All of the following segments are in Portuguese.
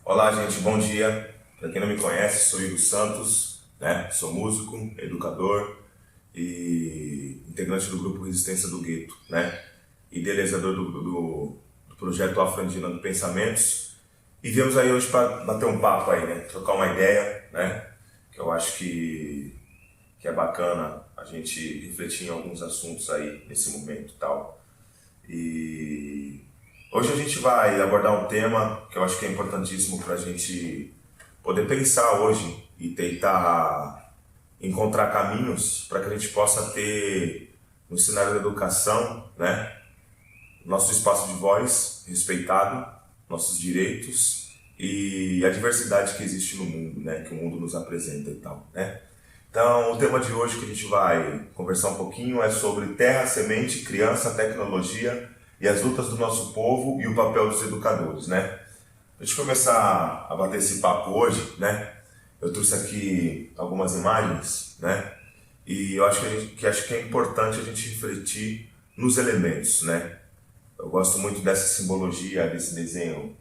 Olá, gente, bom dia. Para quem não me conhece, sou Igor Santos, né? Sou músico, educador e integrante do grupo Resistência do Gueto, né? Idealizador do projeto Afro-Andina Pensamentos. E viemos aí hoje para bater um papo aí, né? Trocar uma ideia, né? Que eu acho que é bacana a gente refletir em alguns assuntos aí nesse momento e tal. E hoje a gente vai abordar um tema que eu acho que é importantíssimo para a gente poder pensar hoje e tentar encontrar caminhos para que a gente possa ter no cenário da educação, né, nosso espaço de voz respeitado, nossos direitos e a diversidade que existe no mundo, né, que o mundo nos apresenta e tal, né? Então, o tema de hoje que a gente vai conversar um pouquinho é sobre terra, semente, criança, tecnologia e as lutas do nosso povo e o papel dos educadores, né? A gente começar a bater esse papo hoje, né? Eu trouxe aqui algumas imagens, né? E eu acho acho que é importante a gente refletir nos elementos, né? Eu gosto muito dessa simbologia, desse desenho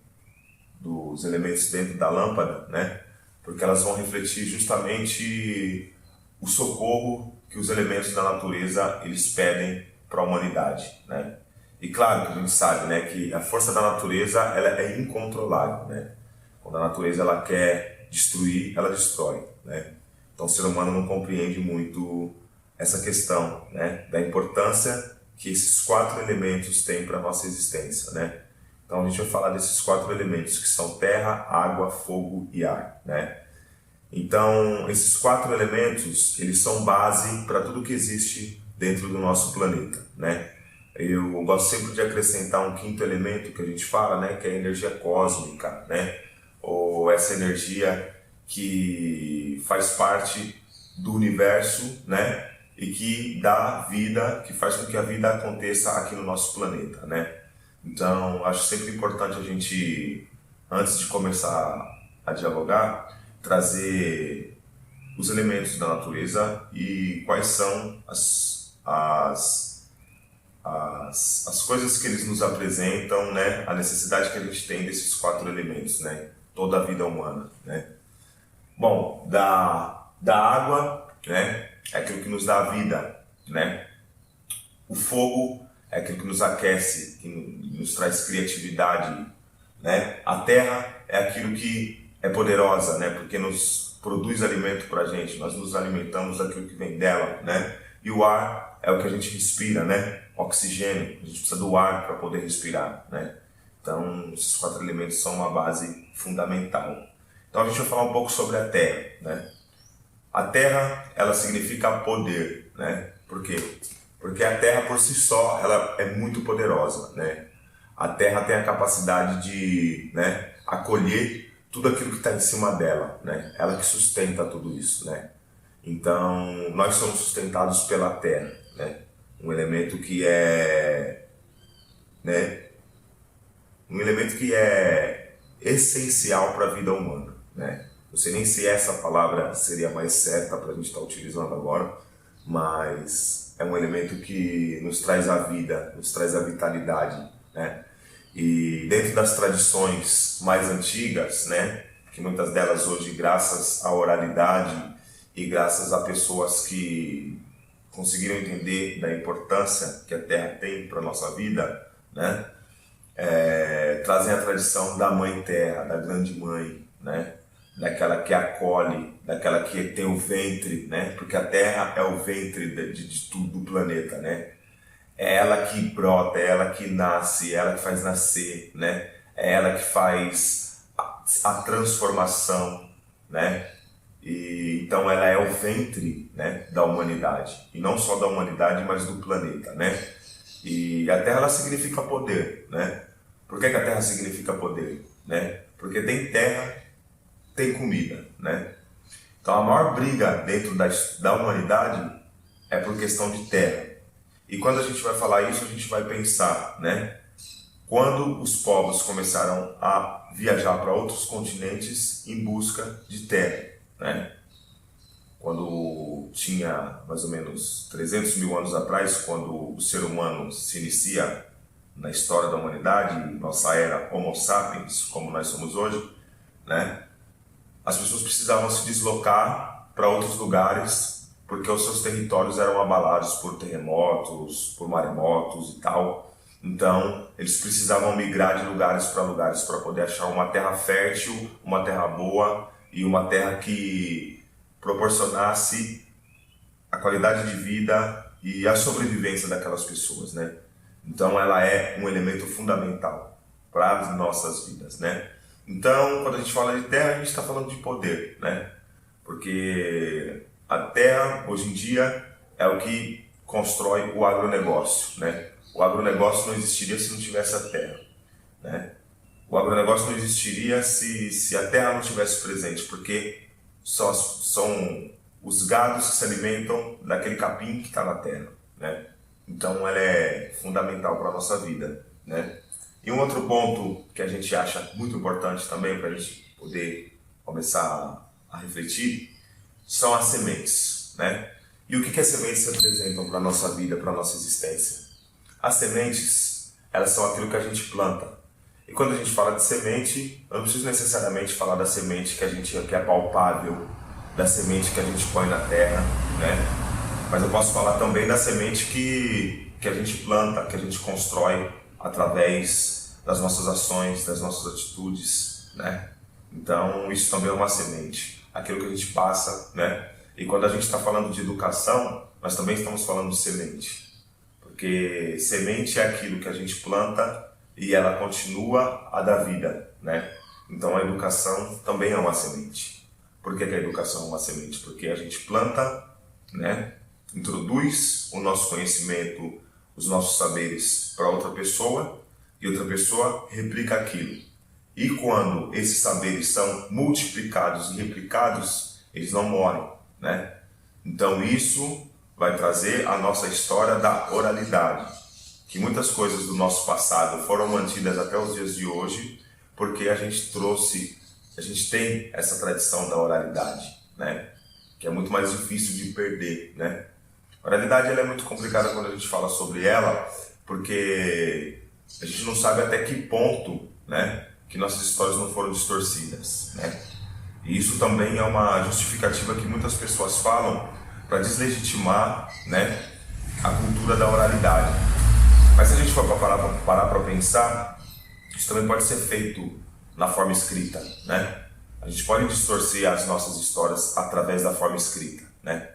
dos elementos dentro da lâmpada, né? Porque elas vão refletir justamente o socorro que os elementos da natureza eles pedem para a humanidade, né? E claro que a gente sabe, né, que a força da natureza ela é incontrolável, né? Quando a natureza ela quer destruir, ela destrói, né? Então o ser humano não compreende muito essa questão, né, da importância que esses quatro elementos têm para a nossa existência, né? Então a gente vai falar desses quatro elementos que são terra, água, fogo e ar, né? Então, esses quatro elementos, eles são base para tudo que existe dentro do nosso planeta, né? Eu gosto sempre de acrescentar um quinto elemento que a gente fala, né, que é a energia cósmica, né? Ou essa energia que faz parte do universo, né? E que dá vida, que faz com que a vida aconteça aqui no nosso planeta, né? Então, acho sempre importante a gente, antes de começar a dialogar, trazer os elementos da natureza e quais são as coisas que eles nos apresentam, né? A necessidade que a gente tem desses quatro elementos, né? Toda a vida humana, né? Bom, da água, né? É aquilo que nos dá a vida, né? O fogo é aquilo que nos aquece, que nos traz criatividade, né? A terra é aquilo que é poderosa, né? Porque nos produz alimento para a gente, nós nos alimentamos daquilo que vem dela, né? E o ar é o que a gente respira, né? Oxigênio, a gente precisa do ar para poder respirar, né? Então, esses quatro elementos são uma base fundamental. Então, a gente vai falar um pouco sobre a terra, né? A terra, ela significa poder, né? Por quê? Porque a terra por si só, ela é muito poderosa, né? A terra tem a capacidade de, né, acolher tudo aquilo que está em cima dela, né? Ela que sustenta tudo isso, né? Então, nós somos sustentados pela terra, né? Um elemento que é, né? Um elemento que é essencial para a vida humana, né? Não sei nem se essa palavra seria mais certa para a gente estar utilizando agora, mas é um elemento que nos traz a vida, nos traz a vitalidade, né? E dentro das tradições mais antigas, né, que muitas delas hoje, graças à oralidade e graças a pessoas que conseguiram entender da importância que a terra tem para a nossa vida, né, trazem a tradição da mãe terra, da grande mãe, né, daquela que acolhe, daquela que tem o ventre, né, porque a terra é o ventre de tudo do planeta, né. É ela que brota, é ela que nasce, é ela que faz nascer, né? É ela que faz a transformação, né? E então ela é o ventre, né, da humanidade, e não só da humanidade, mas do planeta, né? E a Terra ela significa poder, né? Por que a Terra significa poder, né? Porque tem terra, tem comida, né? Então a maior briga dentro da humanidade é por questão de terra. E quando a gente vai falar isso, a gente vai pensar, né? Quando os povos começaram a viajar para outros continentes em busca de terra, né? Quando tinha mais ou menos 300 mil anos atrás, quando o ser humano se inicia na história da humanidade, nossa era Homo sapiens, como nós somos hoje, né? As pessoas precisavam se deslocar para outros lugares porque os seus territórios eram abalados por terremotos, por maremotos e tal. Então, eles precisavam migrar de lugares para poder achar uma terra fértil, uma terra boa e uma terra que proporcionasse a qualidade de vida e a sobrevivência daquelas pessoas, né? Então, ela é um elemento fundamental para as nossas vidas, né? Então, quando a gente fala de terra, a gente está falando de poder, né? Porque a terra, hoje em dia, é o que constrói o agronegócio, né? O agronegócio não existiria se não tivesse a terra, né? O agronegócio não existiria se a terra não estivesse presente, porque são os gados que se alimentam daquele capim que está na terra, né? Então ela é fundamental para a nossa vida, né? E um outro ponto que a gente acha muito importante também para a gente poder começar a refletir são as sementes, né? E o que as sementes representam para a nossa vida, para a nossa existência? As sementes, elas são aquilo que a gente planta. E quando a gente fala de semente, eu não preciso necessariamente falar da semente que é palpável, da semente que a gente põe na terra, né? Mas eu posso falar também da semente que a gente planta, que a gente constrói através das nossas ações, das nossas atitudes, né? Então, isso também é uma semente, aquilo que a gente passa, né? E quando a gente está falando de educação, nós também estamos falando de semente. Porque semente é aquilo que a gente planta e ela continua a dar vida, né? Então a educação também é uma semente. Por que a educação é uma semente? Porque a gente planta, né? Introduz o nosso conhecimento, os nossos saberes para outra pessoa e outra pessoa replica aquilo. E quando esses saberes são multiplicados e replicados, eles não morrem, né? Então isso vai trazer a nossa história da oralidade, que muitas coisas do nosso passado foram mantidas até os dias de hoje, porque a gente tem essa tradição da oralidade, né? Que é muito mais difícil de perder, né? A oralidade ela é muito complicada quando a gente fala sobre ela, porque a gente não sabe até que ponto, né, que nossas histórias não foram distorcidas, né? E isso também é uma justificativa que muitas pessoas falam para deslegitimar, né, a cultura da oralidade. Mas se a gente for parar para pensar, isso também pode ser feito na forma escrita, né? A gente pode distorcer as nossas histórias através da forma escrita, né?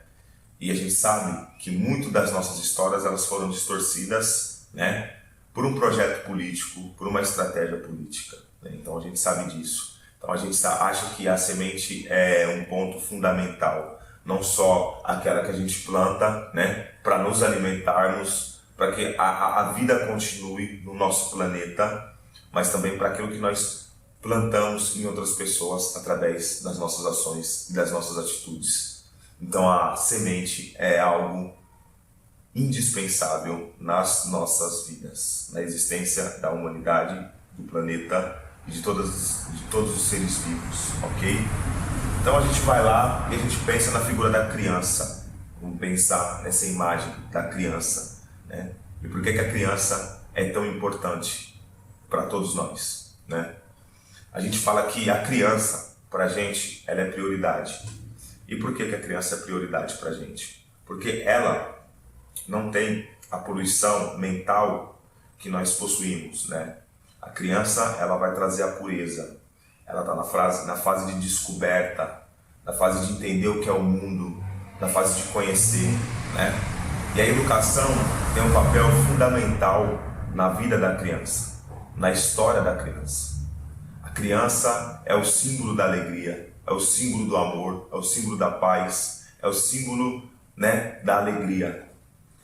E a gente sabe que muito das nossas histórias elas foram distorcidas, né, por um projeto político, por uma estratégia política, né? Então a gente sabe disso. Então a gente acha que a semente é um ponto fundamental, não só aquela que a gente planta, né, para nos alimentarmos, para que a vida continue no nosso planeta, mas também para aquilo que nós plantamos em outras pessoas através das nossas ações e das nossas atitudes. Então a semente é algo indispensável nas nossas vidas, na existência da humanidade, do planeta e de todos os seres vivos, ok? Então a gente vai lá e a gente pensa na figura da criança. Vamos pensar nessa imagem da criança, né? E por que a criança é tão importante para todos nós, né? A gente fala que a criança, para a gente, ela é prioridade. E por que a criança é prioridade para a gente? Porque ela não tem a poluição mental que nós possuímos, né? A criança, ela vai trazer a pureza. Ela está na fase de descoberta, na fase de entender o que é o mundo, na fase de conhecer, né? E a educação tem um papel fundamental na vida da criança, na história da criança. A criança é o símbolo da alegria, é o símbolo do amor, é o símbolo da paz, é o símbolo, né, da alegria.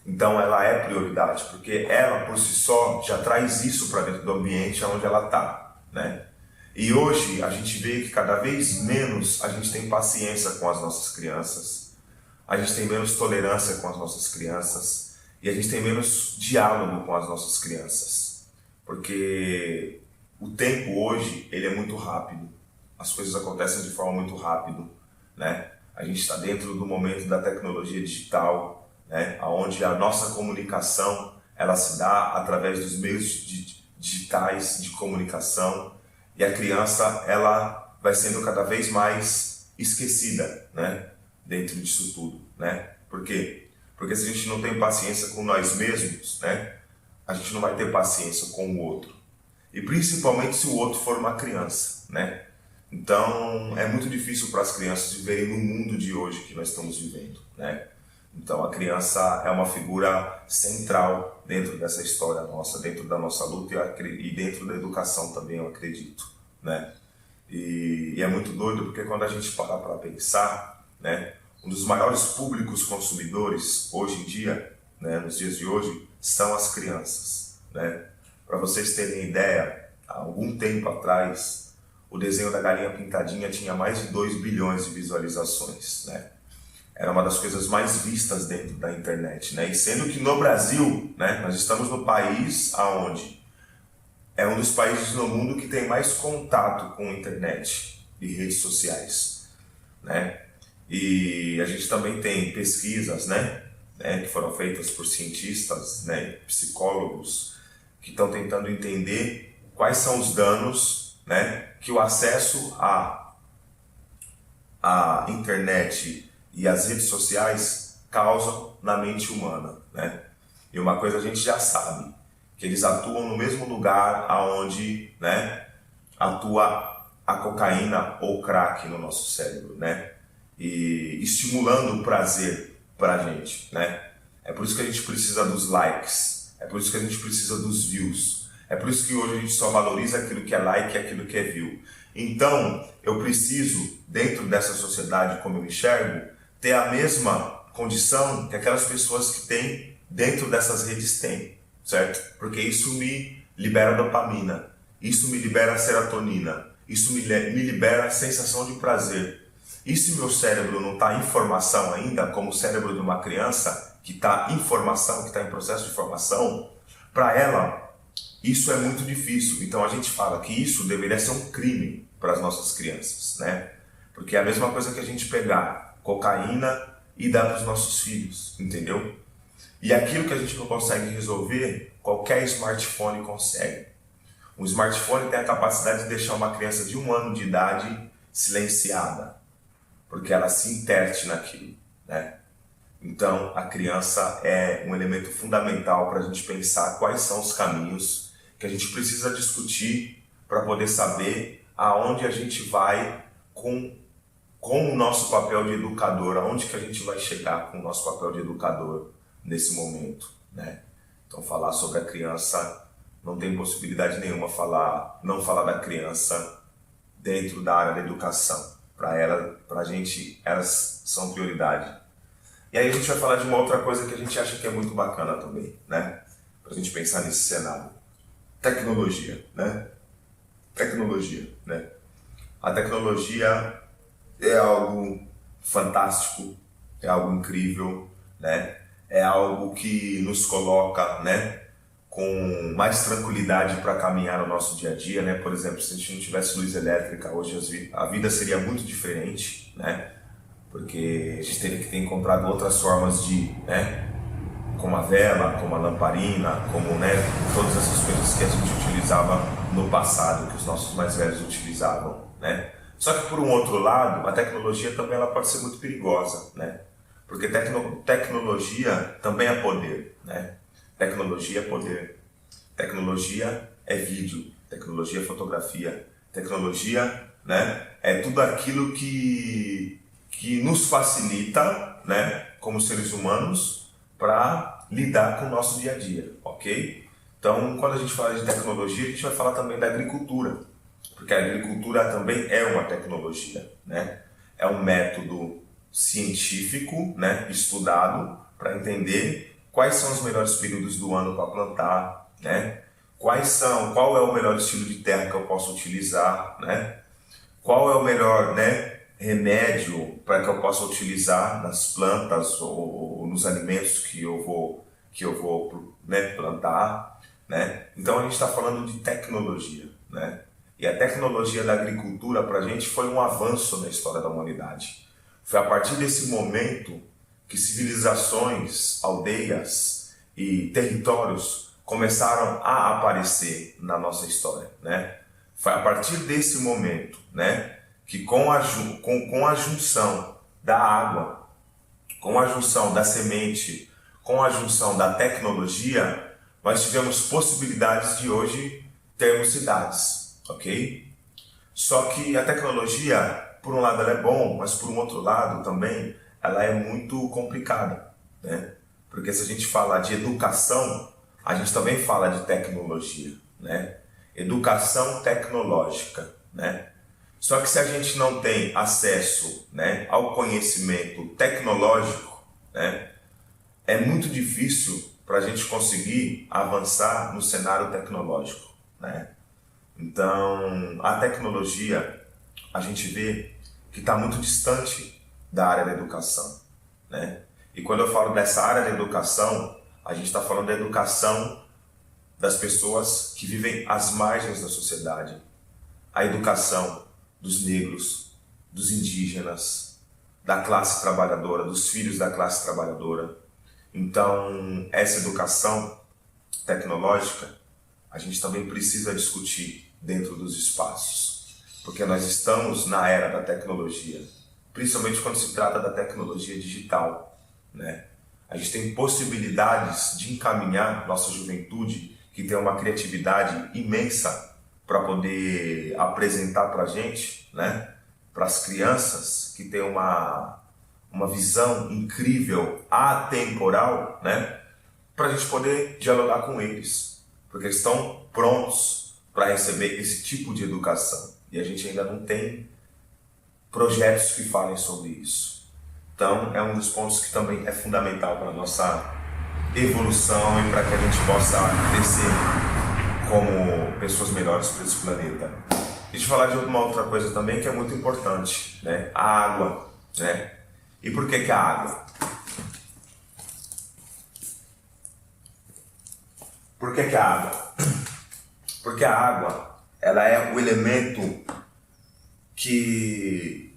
Então ela é prioridade, porque ela por si só já traz isso para dentro do ambiente onde ela está, né? E hoje a gente vê que cada vez menos a gente tem paciência com as nossas crianças, a gente tem menos tolerância com as nossas crianças e a gente tem menos diálogo com as nossas crianças, porque o tempo hoje ele é muito rápido, as coisas acontecem de forma muito rápida, né? A gente está dentro do momento da tecnologia digital, né? Onde a nossa comunicação ela se dá através dos meios digitais de comunicação. E a criança, ela vai sendo cada vez mais esquecida, né? Dentro disso tudo, né? Por quê? Porque se a gente não tem paciência com nós mesmos, né? A gente não vai ter paciência com o outro. E principalmente se o outro for uma criança, né? Então é muito difícil para as crianças viverem no mundo de hoje que nós estamos vivendo, né? Então a criança é uma figura central dentro dessa história nossa, dentro da nossa luta e dentro da educação também, eu acredito, né? E é muito doido porque quando a gente para pensar, né? Um dos maiores públicos consumidores hoje em dia, né? Nos dias de hoje, são as crianças, né? Para vocês terem ideia, há algum tempo atrás, o desenho da Galinha Pintadinha tinha mais de 2 bilhões de visualizações, né? Era uma das coisas mais vistas dentro da internet, né? E sendo que no Brasil, né, nós estamos no país aonde é um dos países no mundo que tem mais contato com a internet e redes sociais, né? E a gente também tem pesquisas, né, que foram feitas por cientistas, né, psicólogos, que estão tentando entender quais são os danos, né, que o acesso à internet e às redes sociais causam na mente humana, né? E uma coisa a gente já sabe, que eles atuam no mesmo lugar aonde, né, atua a cocaína ou crack no nosso cérebro, né? E estimulando o prazer pra gente, né? É por isso que a gente precisa dos likes, é por isso que a gente precisa dos views, é por isso que hoje a gente só valoriza aquilo que é like e aquilo que é view. Então, eu preciso, dentro dessa sociedade como eu enxergo, ter a mesma condição que aquelas pessoas que têm dentro dessas redes têm, certo? Porque isso me libera dopamina, isso me libera serotonina, isso me libera a sensação de prazer. E se meu cérebro não está em formação ainda, como o cérebro de uma criança que está em formação, que está em processo de formação, para ela isso é muito difícil. Então a gente fala que isso deveria ser um crime para as nossas crianças, né? Porque é a mesma coisa que a gente pegar cocaína e dar para os nossos filhos, entendeu? E aquilo que a gente não consegue resolver, qualquer smartphone consegue. Um smartphone tem a capacidade de deixar uma criança de 1 ano de idade silenciada, porque ela se interte naquilo, né? Então, a criança é um elemento fundamental para a gente pensar quais são os caminhos que a gente precisa discutir para poder saber aonde a gente vai com o nosso papel de educador, aonde que a gente vai chegar com o nosso papel de educador nesse momento, né? Então, falar sobre a criança não tem possibilidade nenhuma não falar da criança dentro da área da educação. Para a gente, elas são prioridade. E aí a gente vai falar de uma outra coisa que a gente acha que é muito bacana também, né? Para a gente pensar nesse cenário. Tecnologia, né? Tecnologia, né? A tecnologia é algo fantástico, é algo incrível, né? É algo que nos coloca, né, com mais tranquilidade para caminhar no nosso dia a dia, né? Por exemplo, se a gente não tivesse luz elétrica, hoje a vida seria muito diferente, né? Porque a gente teria que ter encontrado outras formas de, né, como a vela, como a lamparina, como, né, todas essas coisas que a gente utilizava no passado, que os nossos mais velhos utilizavam, né? Só que por um outro lado, a tecnologia também ela pode ser muito perigosa, né? Porque tecnologia também é poder, né? Tecnologia é poder, tecnologia é vídeo, tecnologia é fotografia, tecnologia, né, é tudo aquilo que nos facilita, né, como seres humanos, para lidar com o nosso dia a dia, ok? Então, quando a gente fala de tecnologia, a gente vai falar também da agricultura, porque a agricultura também é uma tecnologia, né? É um método científico, né, estudado para entender quais são os melhores períodos do ano para plantar, né? Qual é o melhor estilo de terra que eu posso utilizar, né? Qual é o melhor, né, remédio para que eu possa utilizar nas plantas ou nos alimentos que eu vou, né, plantar, né? Então a gente está falando de tecnologia, né? E a tecnologia da agricultura para a gente foi um avanço na história da humanidade. Foi a partir desse momento que civilizações, aldeias e territórios começaram a aparecer na nossa história, né? Foi a partir desse momento, né, que com a junção da água, com a junção da semente, com a junção da tecnologia, nós tivemos possibilidades de hoje termos cidades, ok? Só que a tecnologia, por um lado ela é bom, mas por um outro lado também ela é muito complicada, né? Porque se a gente fala de educação, a gente também fala de tecnologia, né? Educação tecnológica, né? Só que se a gente não tem acesso, né, ao conhecimento tecnológico, né, é muito difícil para a gente conseguir avançar no cenário tecnológico, né? Então, a tecnologia, a gente vê que está muito distante da área da educação, né? E quando eu falo dessa área da educação, a gente está falando da educação das pessoas que vivem às margens da sociedade, a educação dos negros, dos indígenas, da classe trabalhadora, dos filhos da classe trabalhadora. Então, essa educação tecnológica, a gente também precisa discutir dentro dos espaços, porque nós estamos na era da tecnologia, principalmente quando se trata da tecnologia digital, né? A gente tem possibilidades de encaminhar nossa juventude, que tem uma criatividade imensa para poder apresentar para a gente, né? Para as crianças que têm uma visão incrível, atemporal, né? Para a gente poder dialogar com eles, porque eles estão prontos para receber esse tipo de educação e a gente ainda não tem projetos que falem sobre isso. Então é um dos pontos que também é fundamental para a nossa evolução e para que a gente possa crescer como pessoas melhores para esse planeta. Deixa eu falar de uma outra coisa também que é muito importante, né? A água, né? E por que a água? Por que a água? Porque a água, ela é o elemento que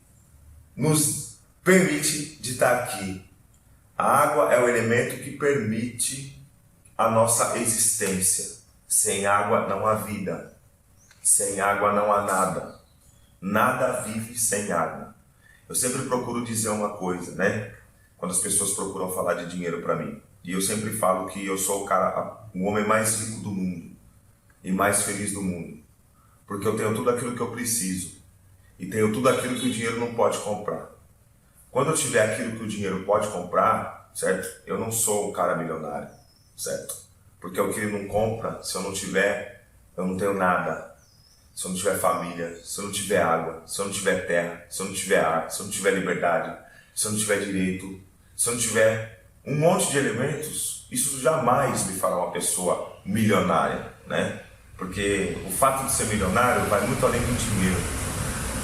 nos permite de estar aqui. A água é o elemento que permite a nossa existência. Sem água não há vida. Sem água não há nada. Nada vive sem água. Eu sempre procuro dizer uma coisa, né? Quando as pessoas procuram falar de dinheiro para mim. E eu sempre falo que eu sou o homem mais rico do mundo e mais feliz do mundo. Porque eu tenho tudo aquilo que eu preciso. E tenho tudo aquilo que o dinheiro não pode comprar. Quando eu tiver aquilo que o dinheiro pode comprar, certo? Eu não sou um cara milionário, certo? Porque o que ele não compra, se eu não tiver, eu não tenho nada. Se eu não tiver família, se eu não tiver água, se eu não tiver terra, se eu não tiver ar, se eu não tiver liberdade, se eu não tiver direito, se eu não tiver um monte de elementos, isso jamais me fará uma pessoa milionária, né? Porque o fato de ser milionário vai muito além do dinheiro.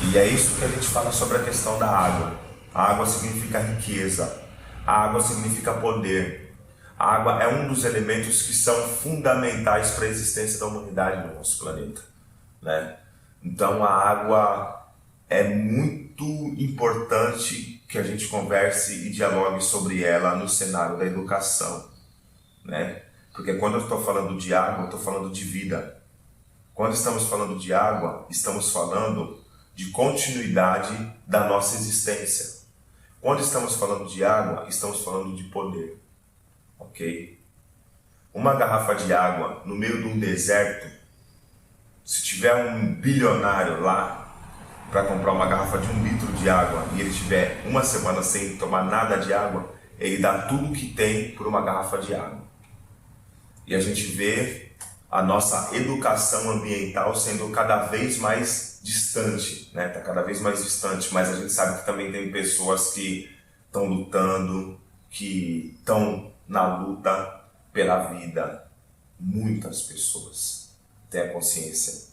E é isso que a gente fala sobre a questão da água. A água significa riqueza, a água significa poder. A água é um dos elementos que são fundamentais para a existência da humanidade no nosso planeta, né? Então a água é muito importante que a gente converse e dialogue sobre ela no cenário da educação, né? Porque quando eu estou falando de água, eu estou falando de vida. Quando estamos falando de água, estamos falando de continuidade da nossa existência. Quando estamos falando de água, estamos falando de poder, ok? Uma garrafa de água no meio de um deserto, se tiver um bilionário lá para comprar uma garrafa de 1 litro de água e ele tiver uma semana sem tomar nada de água, ele dá tudo que tem por uma garrafa de água. E a gente vê a nossa educação ambiental sendo cada vez mais distante, né? Está cada vez mais distante, mas a gente sabe que também tem pessoas que estão lutando, que estão na luta pela vida. Muitas pessoas têm a consciência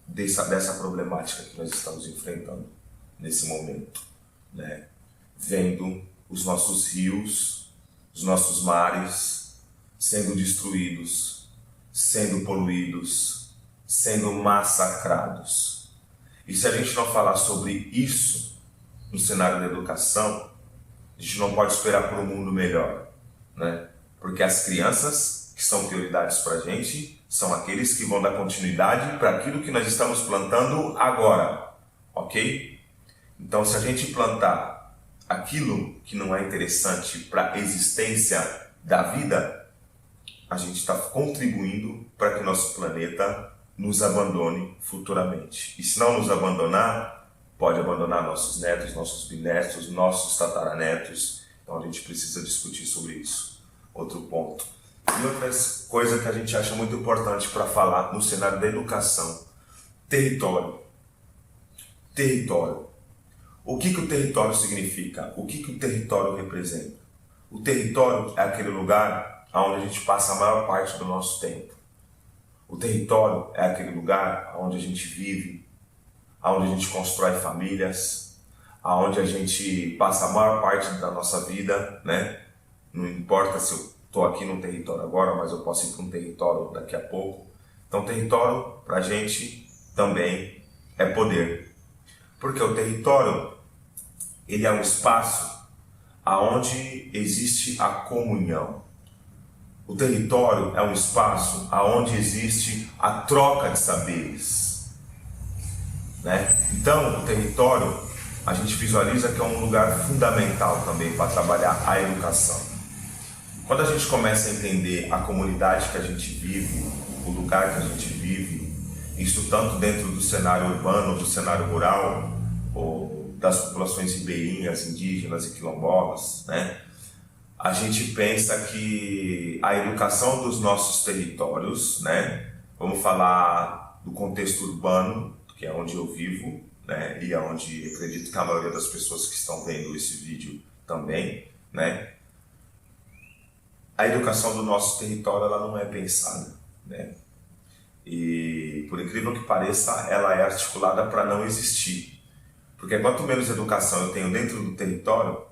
dessa problemática que nós estamos enfrentando nesse momento, né? Vendo os nossos rios, os nossos mares sendo destruídos, sendo poluídos, sendo massacrados. E se a gente não falar sobre isso no cenário da educação, a gente não pode esperar por um mundo melhor, né? Porque as crianças que são prioridades para a gente são aqueles que vão dar continuidade para aquilo que nós estamos plantando agora, ok? Então, se a gente plantar aquilo que não é interessante para a existência da vida, a gente está contribuindo para que nosso planeta nos abandone futuramente. E se não nos abandonar, pode abandonar nossos netos, nossos bisnetos, nossos tataranetos. Então a gente precisa discutir sobre isso. Outro ponto. E outra coisa que a gente acha muito importante para falar no cenário da educação: território. Território. O que o território significa? O que o território representa? O território é aquele lugar onde a gente passa a maior parte do nosso tempo. O território é aquele lugar onde a gente vive, onde a gente constrói famílias, onde a gente passa a maior parte da nossa vida, né? Não importa se eu estou aqui no território agora, mas eu posso ir para um território daqui a pouco. Então, território, para a gente, também é poder. Porque o território, ele é um espaço onde existe a comunhão. O território é um espaço onde existe a troca de saberes, né? Então, o território, a gente visualiza que é um lugar fundamental também para trabalhar a educação. Quando a gente começa a entender a comunidade que a gente vive, o lugar que a gente vive, isso tanto dentro do cenário urbano, do cenário rural, ou das populações ribeirinhas, indígenas e quilombolas, né? A gente pensa que a educação dos nossos territórios, né? Vamos falar do contexto urbano, que é onde eu vivo, né? E é onde acredito que a maioria das pessoas que estão vendo esse vídeo também, né? A educação do nosso território, ela não é pensada, né? E por incrível que pareça, ela é articulada para não existir. Porque quanto menos educação eu tenho dentro do território,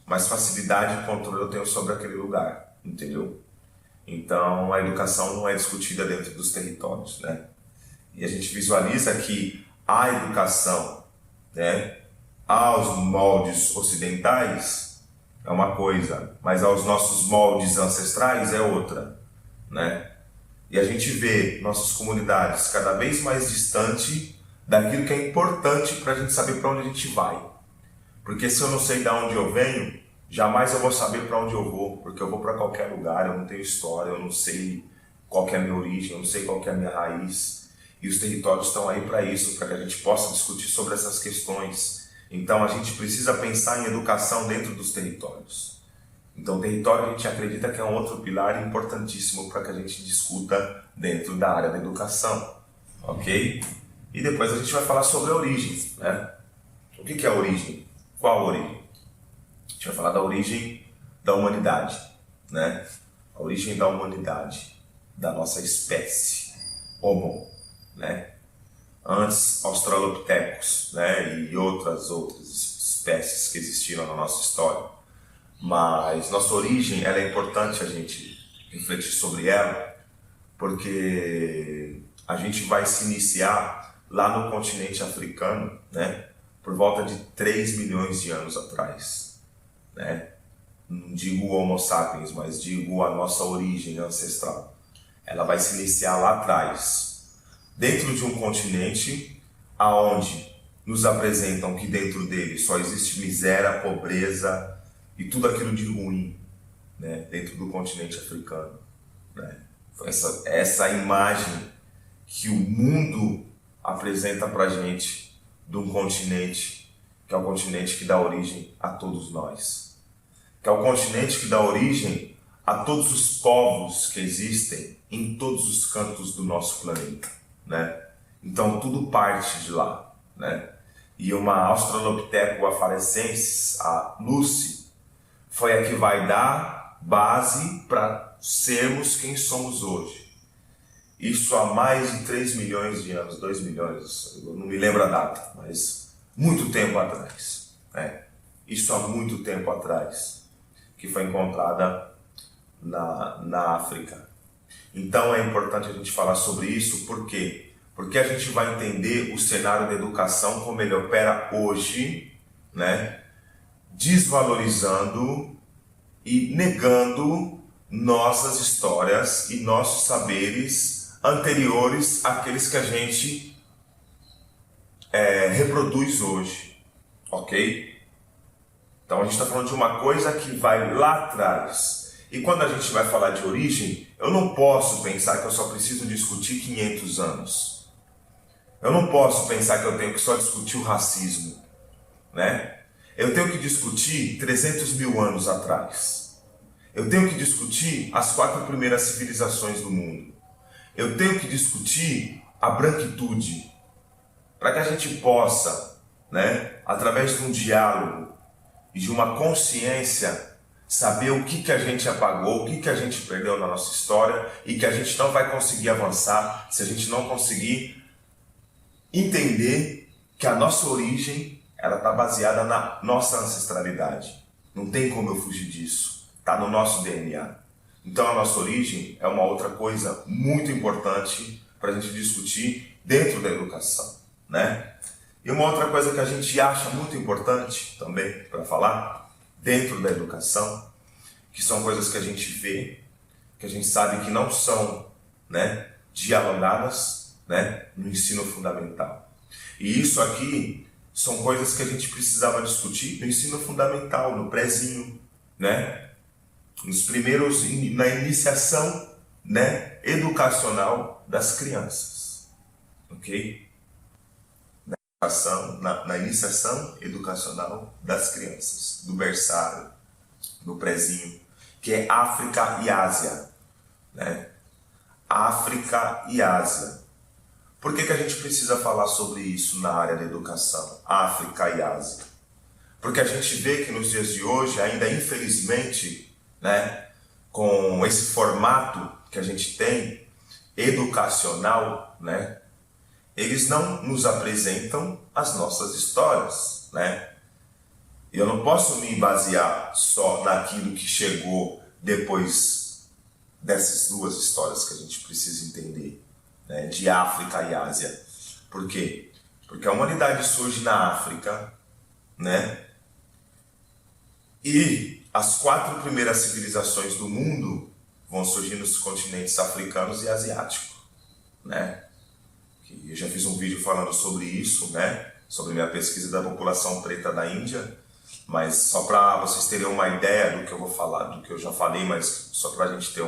mais facilidade e controle eu tenho sobre aquele lugar, entendeu? Então, a educação não é discutida dentro dos territórios, né? E a gente visualiza que a educação, né, aos moldes ocidentais é uma coisa, mas aos nossos moldes ancestrais é outra, né? E a gente vê nossas comunidades cada vez mais distante daquilo que é importante para a gente saber para onde a gente vai. Porque se eu não sei de onde eu venho, jamais eu vou saber para onde eu vou, porque eu vou para qualquer lugar, eu não tenho história, eu não sei qual que é a minha origem, eu não sei qual que é a minha raiz. E os territórios estão aí para isso, para que a gente possa discutir sobre essas questões. Então a gente precisa pensar em educação dentro dos territórios. Então o território a gente acredita que é um outro pilar importantíssimo para que a gente discuta dentro da área da educação, ok? E depois a gente vai falar sobre a origem, né? O que é a origem? Qual a origem? A gente vai falar da origem da humanidade, né? A origem da humanidade, da nossa espécie, Homo, né? Antes, Australopithecus, né? E outras espécies que existiram na nossa história. Mas nossa origem, ela é importante a gente refletir sobre ela, porque a gente vai se iniciar lá no continente africano, né? Por volta de 3 milhões de anos atrás, né? Não digo Homo sapiens, mas digo a nossa origem ancestral. Ela vai se iniciar lá atrás, dentro de um continente aonde nos apresentam que dentro dele só existe miséria, pobreza e tudo aquilo de ruim, né? Dentro do continente africano, né? Essa imagem que o mundo apresenta pra gente de um continente, que é o continente que dá origem a todos nós, que é o continente que dá origem a todos os povos que existem em todos os cantos do nosso planeta, né? Então tudo parte de lá, né? E uma Australopithecus afarensis, a Lucy, foi a que vai dar base para sermos quem somos hoje. Isso há mais de 3 milhões de anos, 2 milhões, eu não me lembro a data, mas muito tempo atrás, né? Isso há muito tempo atrás, que foi encontrada na África. Então é importante a gente falar sobre isso, por quê? Porque a gente vai entender o cenário da educação como ele opera hoje, né? Desvalorizando e negando nossas histórias e nossos saberes anteriores àqueles que a gente reproduz hoje, ok? Então a gente está falando de uma coisa que vai lá atrás. E quando a gente vai falar de origem, eu não posso pensar que eu só preciso discutir 500 anos. Eu não posso pensar que eu tenho que só discutir o racismo, né? Eu tenho que discutir 300 mil anos atrás. Eu tenho que discutir as 4 primeiras civilizações do mundo. Eu tenho que discutir a branquitude, para que a gente possa, né, através de um diálogo e de uma consciência, saber o que a gente apagou, o que a gente perdeu na nossa história e que a gente não vai conseguir avançar se a gente não conseguir entender que a nossa origem ela está baseada na nossa ancestralidade. Não tem como eu fugir disso. Está no nosso DNA. Então a nossa origem é uma outra coisa muito importante para a gente discutir dentro da educação, né? E uma outra coisa que a gente acha muito importante também para falar dentro da educação, que são coisas que a gente vê, que a gente sabe que não são, né, dialogadas, né, no ensino fundamental. E isso aqui são coisas que a gente precisava discutir no ensino fundamental, no prézinho, né, nos primeiros, na iniciação, né, educacional das crianças, ok? Na iniciação educacional das crianças, do berçário, do prézinho, que é África e Ásia, né? África e Ásia. Por que a gente precisa falar sobre isso na área da educação? África e Ásia. Porque a gente vê que nos dias de hoje, ainda infelizmente, né, com esse formato que a gente tem, educacional, né, eles não nos apresentam as nossas histórias, né? Eu não posso me basear só naquilo que chegou depois dessas 2 histórias que a gente precisa entender, né? De África e Ásia. Por quê? Porque a humanidade surge na África, né? E as 4 primeiras civilizações do mundo vão surgir nos continentes africanos e asiático, né? Eu já fiz um vídeo falando sobre isso, né? Sobre minha pesquisa da população preta da Índia, mas só para vocês terem uma ideia do que eu vou falar, do que eu já falei, mas só para a gente ter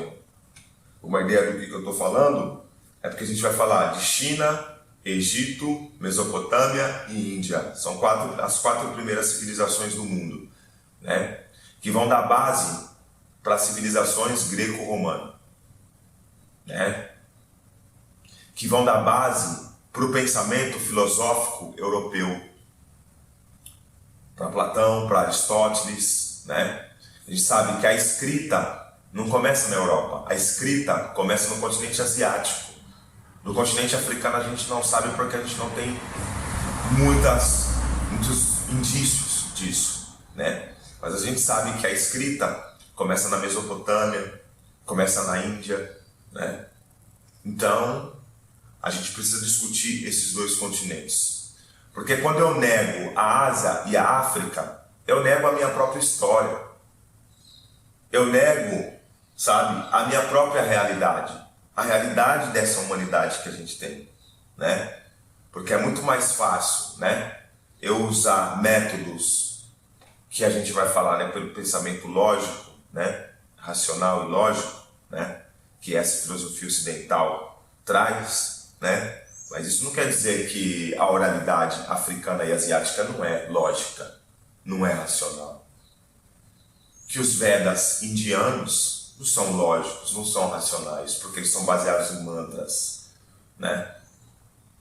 uma ideia do que eu estou falando, é porque a gente vai falar de China, Egito, Mesopotâmia e Índia. São as 4 primeiras civilizações do mundo, né? Que vão dar base para as civilizações greco-romana, né? Que vão dar base para o pensamento filosófico europeu, para Platão, para Aristóteles, né? A gente sabe que a escrita não começa na Europa, a escrita começa no continente asiático. No continente africano a gente não sabe porque a gente não tem muitos indícios disso, né? Mas a gente sabe que a escrita começa na Mesopotâmia, começa na Índia, né? Então a gente precisa discutir esses 2 continentes. Porque quando eu nego a Ásia e a África, eu nego a minha própria história. Eu nego, sabe, a minha própria realidade. A realidade dessa humanidade que a gente tem, né? Porque é muito mais fácil, né, eu usar métodos que a gente vai falar, né, pelo pensamento lógico, né, racional e lógico, né, que essa filosofia ocidental traz, né? Mas isso não quer dizer que a oralidade africana e asiática não é lógica, não é racional. Que os Vedas indianos não são lógicos, não são racionais, porque eles são baseados em mantras, né?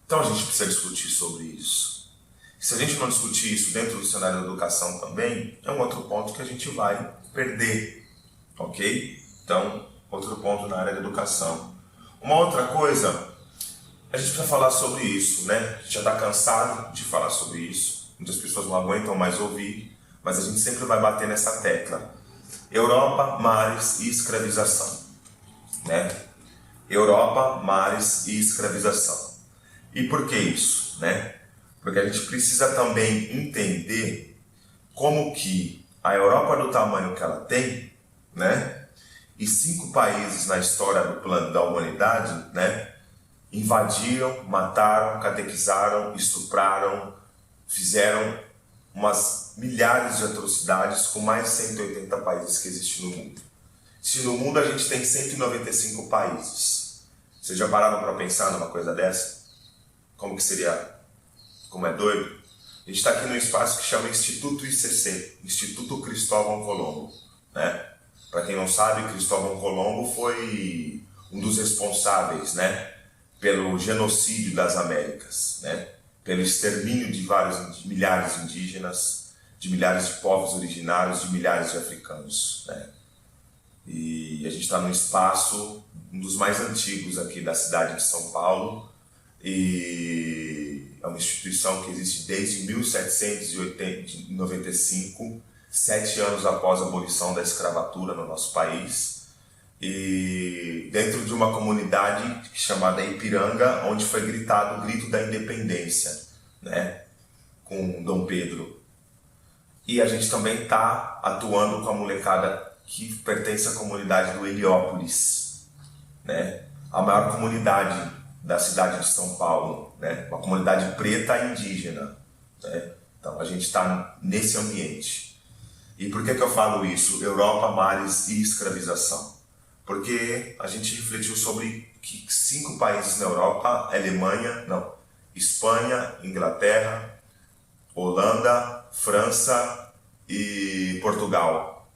Então a gente precisa discutir sobre isso. Se a gente não discutir isso dentro do cenário da educação também, é um outro ponto que a gente vai perder, ok? Então, outro ponto na área da educação. Uma outra coisa, a gente precisa falar sobre isso, né? A gente já está cansado de falar sobre isso. Muitas pessoas não aguentam mais ouvir, mas a gente sempre vai bater nessa tecla. Europa, mares e escravização, né? Europa, mares e escravização. E por que isso, né? Porque a gente precisa também entender como que a Europa do tamanho que ela tem, né? E 5 países na história do plano da humanidade, né? invadiram, mataram, catequizaram, estupraram, fizeram umas milhares de atrocidades com mais de 180 países que existem no mundo. Se no mundo a gente tem 195 países, vocês já pararam para pensar numa coisa dessa? Como que seria? Como é doido? A gente está aqui num espaço que chama Instituto ICC, Instituto Cristóvão Colombo, né? Para quem não sabe, Cristóvão Colombo foi um dos responsáveis, né, pelo genocídio das Américas, né? Pelo extermínio de milhares de indígenas, de milhares de povos originários, de milhares de africanos, né? E a gente está num espaço, um dos mais antigos aqui da cidade de São Paulo, e é uma instituição que existe desde 1795, 7 anos após a abolição da escravatura no nosso país, e dentro de uma comunidade chamada Ipiranga, onde foi gritado o grito da independência, né, com Dom Pedro. E a gente também está atuando com a molecada que pertence à comunidade do Heliópolis, né, a maior comunidade da cidade de São Paulo, né, uma comunidade preta e indígena, né? Então a gente está nesse ambiente. E por que eu falo isso? Europa, mares e escravização. Porque a gente refletiu sobre que 5 países na Europa, Espanha, Inglaterra, Holanda, França e Portugal.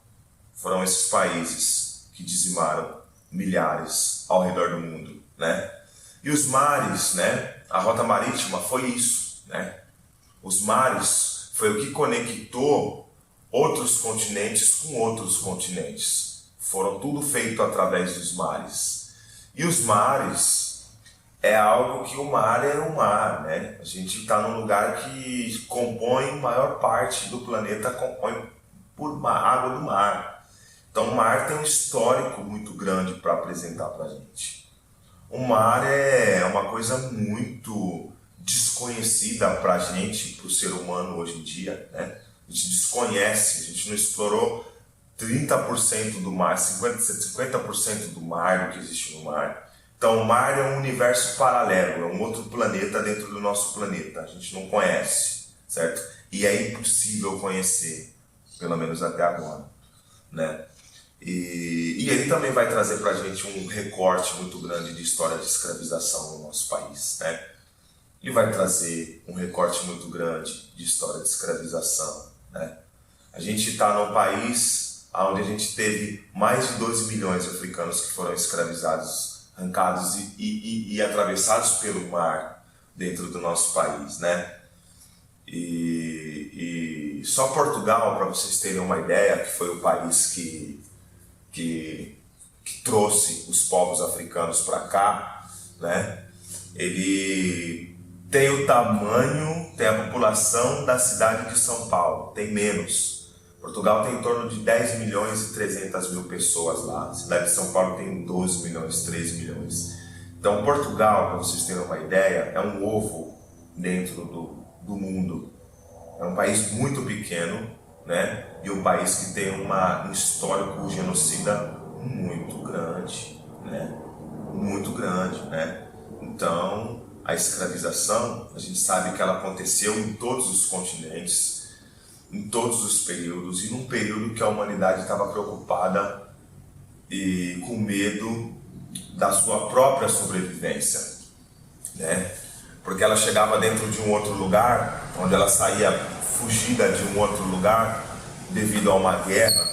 Foram esses países que dizimaram milhares ao redor do mundo, né? E os mares, né? A rota marítima foi isso, né? Os mares foi o que conectou outros continentes com outros continentes. Foram tudo feito através dos mares. E os mares é algo que o mar é o mar, né? A gente está num lugar que compõe, maior parte do planeta compõe por água do mar. Então o mar tem um histórico muito grande para apresentar para a gente. O mar é uma coisa muito desconhecida para a gente, para o ser humano hoje em dia, né? A gente desconhece, a gente não explorou 30% do mar, 50% do mar, do que existe no mar. Então o mar é um universo paralelo, é um outro planeta dentro do nosso planeta, a gente não conhece, certo? E é impossível conhecer, pelo menos até agora, né? E ele também vai trazer para a gente um recorte muito grande de história de escravização no nosso país, né? Ele vai trazer um recorte muito grande de história de escravização, né? A gente está num país onde a gente teve mais de 12 milhões de africanos que foram escravizados, arrancados e atravessados pelo mar dentro do nosso país, né? E só Portugal, para vocês terem uma ideia, que foi o país que trouxe os povos africanos para cá, né? Ele tem o tamanho, tem a população da cidade de São Paulo, tem menos. Portugal tem em torno de 10 milhões e 300 mil pessoas lá. A cidade de São Paulo tem 12 milhões, 13 milhões. Então Portugal, para vocês terem uma ideia, é um ovo dentro do mundo. É um país muito pequeno, né? E um país que tem um histórico genocida muito grande, né? Muito grande, né? Então, a escravização, a gente sabe que ela aconteceu em todos os continentes, em todos os períodos, e num período que a humanidade estava preocupada e com medo da sua própria sobrevivência, né? Porque ela chegava dentro de um outro lugar, onde ela saía fugida de um outro lugar devido a uma guerra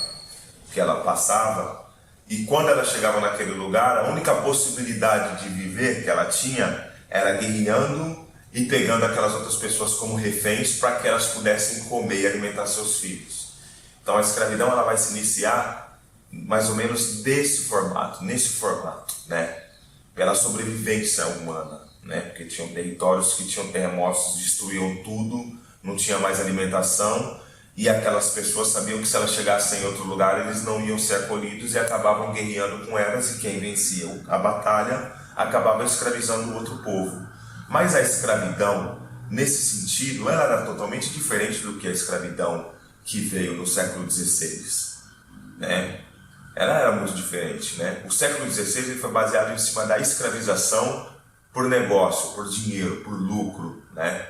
que ela passava, e quando ela chegava naquele lugar, a única possibilidade de viver que ela tinha era guerreando e pegando aquelas outras pessoas como reféns para que elas pudessem comer e alimentar seus filhos. Então a escravidão ela vai se iniciar mais ou menos nesse formato, né? Pela sobrevivência humana, né? Porque tinham territórios que tinham terremotos, destruíam tudo, não tinha mais alimentação, e aquelas pessoas sabiam que se elas chegassem em outro lugar eles não iam ser acolhidos e acabavam guerreando com elas, e quem vencia a batalha acabava escravizando o outro povo. Mas a escravidão, nesse sentido, ela era totalmente diferente do que a escravidão que veio no século XVI, né? Ela era muito diferente, né? O século XVI ele foi baseado em cima da escravização por negócio, por dinheiro, por lucro, né?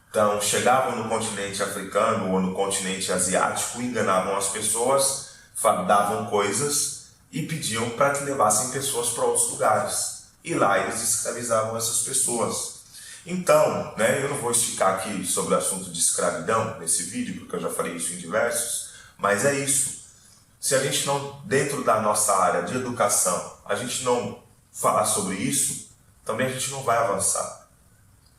Então, chegavam no continente africano ou no continente asiático, enganavam as pessoas, davam coisas e pediam para que levassem pessoas para outros lugares. E lá eles escravizavam essas pessoas. Então, né, eu não vou esticar aqui sobre o assunto de escravidão nesse vídeo, porque eu já falei isso em diversos, mas é isso. Se a gente não, dentro da nossa área de educação, a gente não falar sobre isso, também a gente não vai avançar.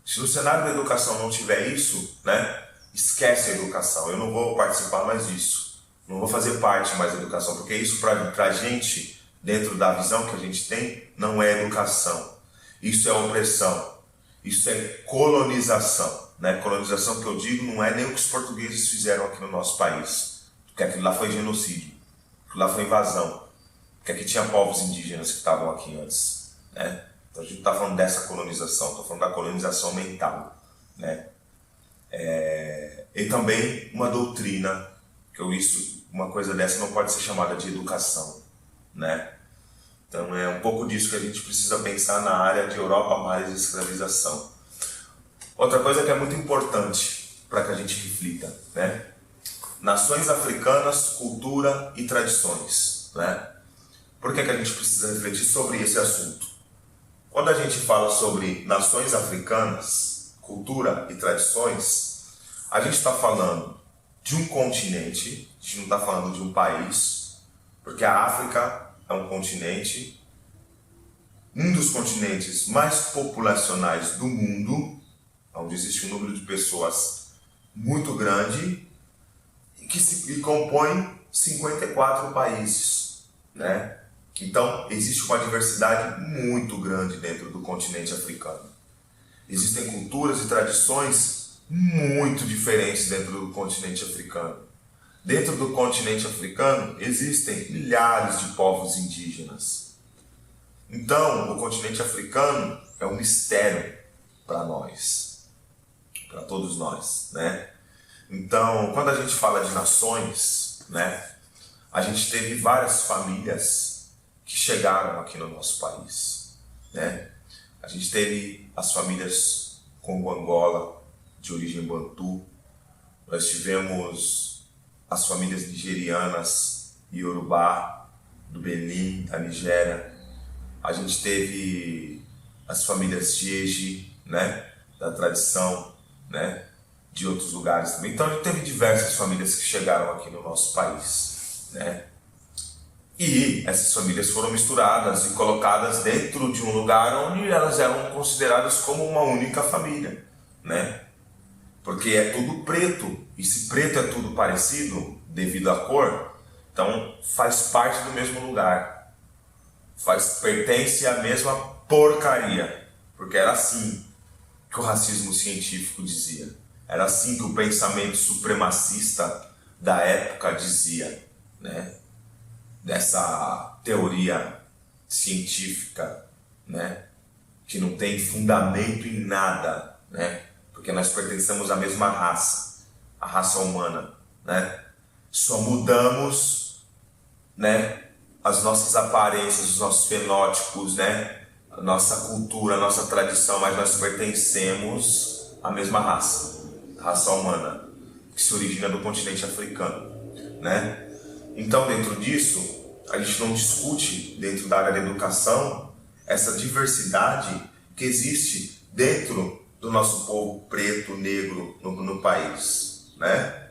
Se no cenário da educação não tiver isso, né, esquece a educação. Eu não vou participar mais disso. Não vou fazer parte mais da educação, porque isso para a gente, dentro da visão que a gente tem, não é educação. Isso é opressão. Isso é colonização, né? Colonização que eu digo não é nem o que os portugueses fizeram aqui no nosso país, porque aquilo lá foi genocídio, aquilo lá foi invasão, porque aqui tinha povos indígenas que estavam aqui antes, né? Então a gente está falando dessa colonização, estou falando da colonização mental, né? E também uma doutrina, uma coisa dessa não pode ser chamada de educação, né? Então é um pouco disso que a gente precisa pensar na área de Europa mais escravização. Outra coisa que é muito importante para que a gente reflita, né? Nações africanas, cultura e tradições, né? Por que a gente precisa refletir sobre esse assunto? Quando a gente fala sobre nações africanas, cultura e tradições, a gente está falando de um continente, a gente não está falando de um país, porque a África é um continente, um dos continentes mais populacionais do mundo, onde existe um número de pessoas muito grande e que compõe 54 países, né? Então, existe uma diversidade muito grande dentro do continente africano. Existem culturas e tradições muito diferentes dentro do continente africano. Dentro do continente africano existem milhares de povos indígenas. Então, o continente africano é um mistério para nós, para todos nós, né? Então, quando a gente fala de nações, né, a gente teve várias famílias que chegaram aqui no nosso país, né? A gente teve as famílias Congo-Angola, de origem Bantu. Nós tivemos as famílias nigerianas, Yorubá, do Benin, da Nigéria. A gente teve as famílias Jeje, né, da tradição, né, de outros lugares também. Então a gente teve diversas famílias que chegaram aqui no nosso país, né? E essas famílias foram misturadas e colocadas dentro de um lugar onde elas eram consideradas como uma única família, né? Porque é tudo preto, e se preto é tudo parecido devido à cor, então faz parte do mesmo lugar, pertence à mesma porcaria, porque era assim que o racismo científico dizia, era assim que o pensamento supremacista da época dizia, né? Dessa teoria científica, né? Que não tem fundamento em nada, né? Porque nós pertencemos à mesma raça, a raça humana, né? Só mudamos, né, as nossas aparências, os nossos fenótipos, né, a nossa cultura, a nossa tradição, mas nós pertencemos à mesma raça, a raça humana, que se origina do continente africano, né? Então, dentro disso, a gente não discute, dentro da área da educação, essa diversidade que existe dentro do nosso povo preto, negro no país, né?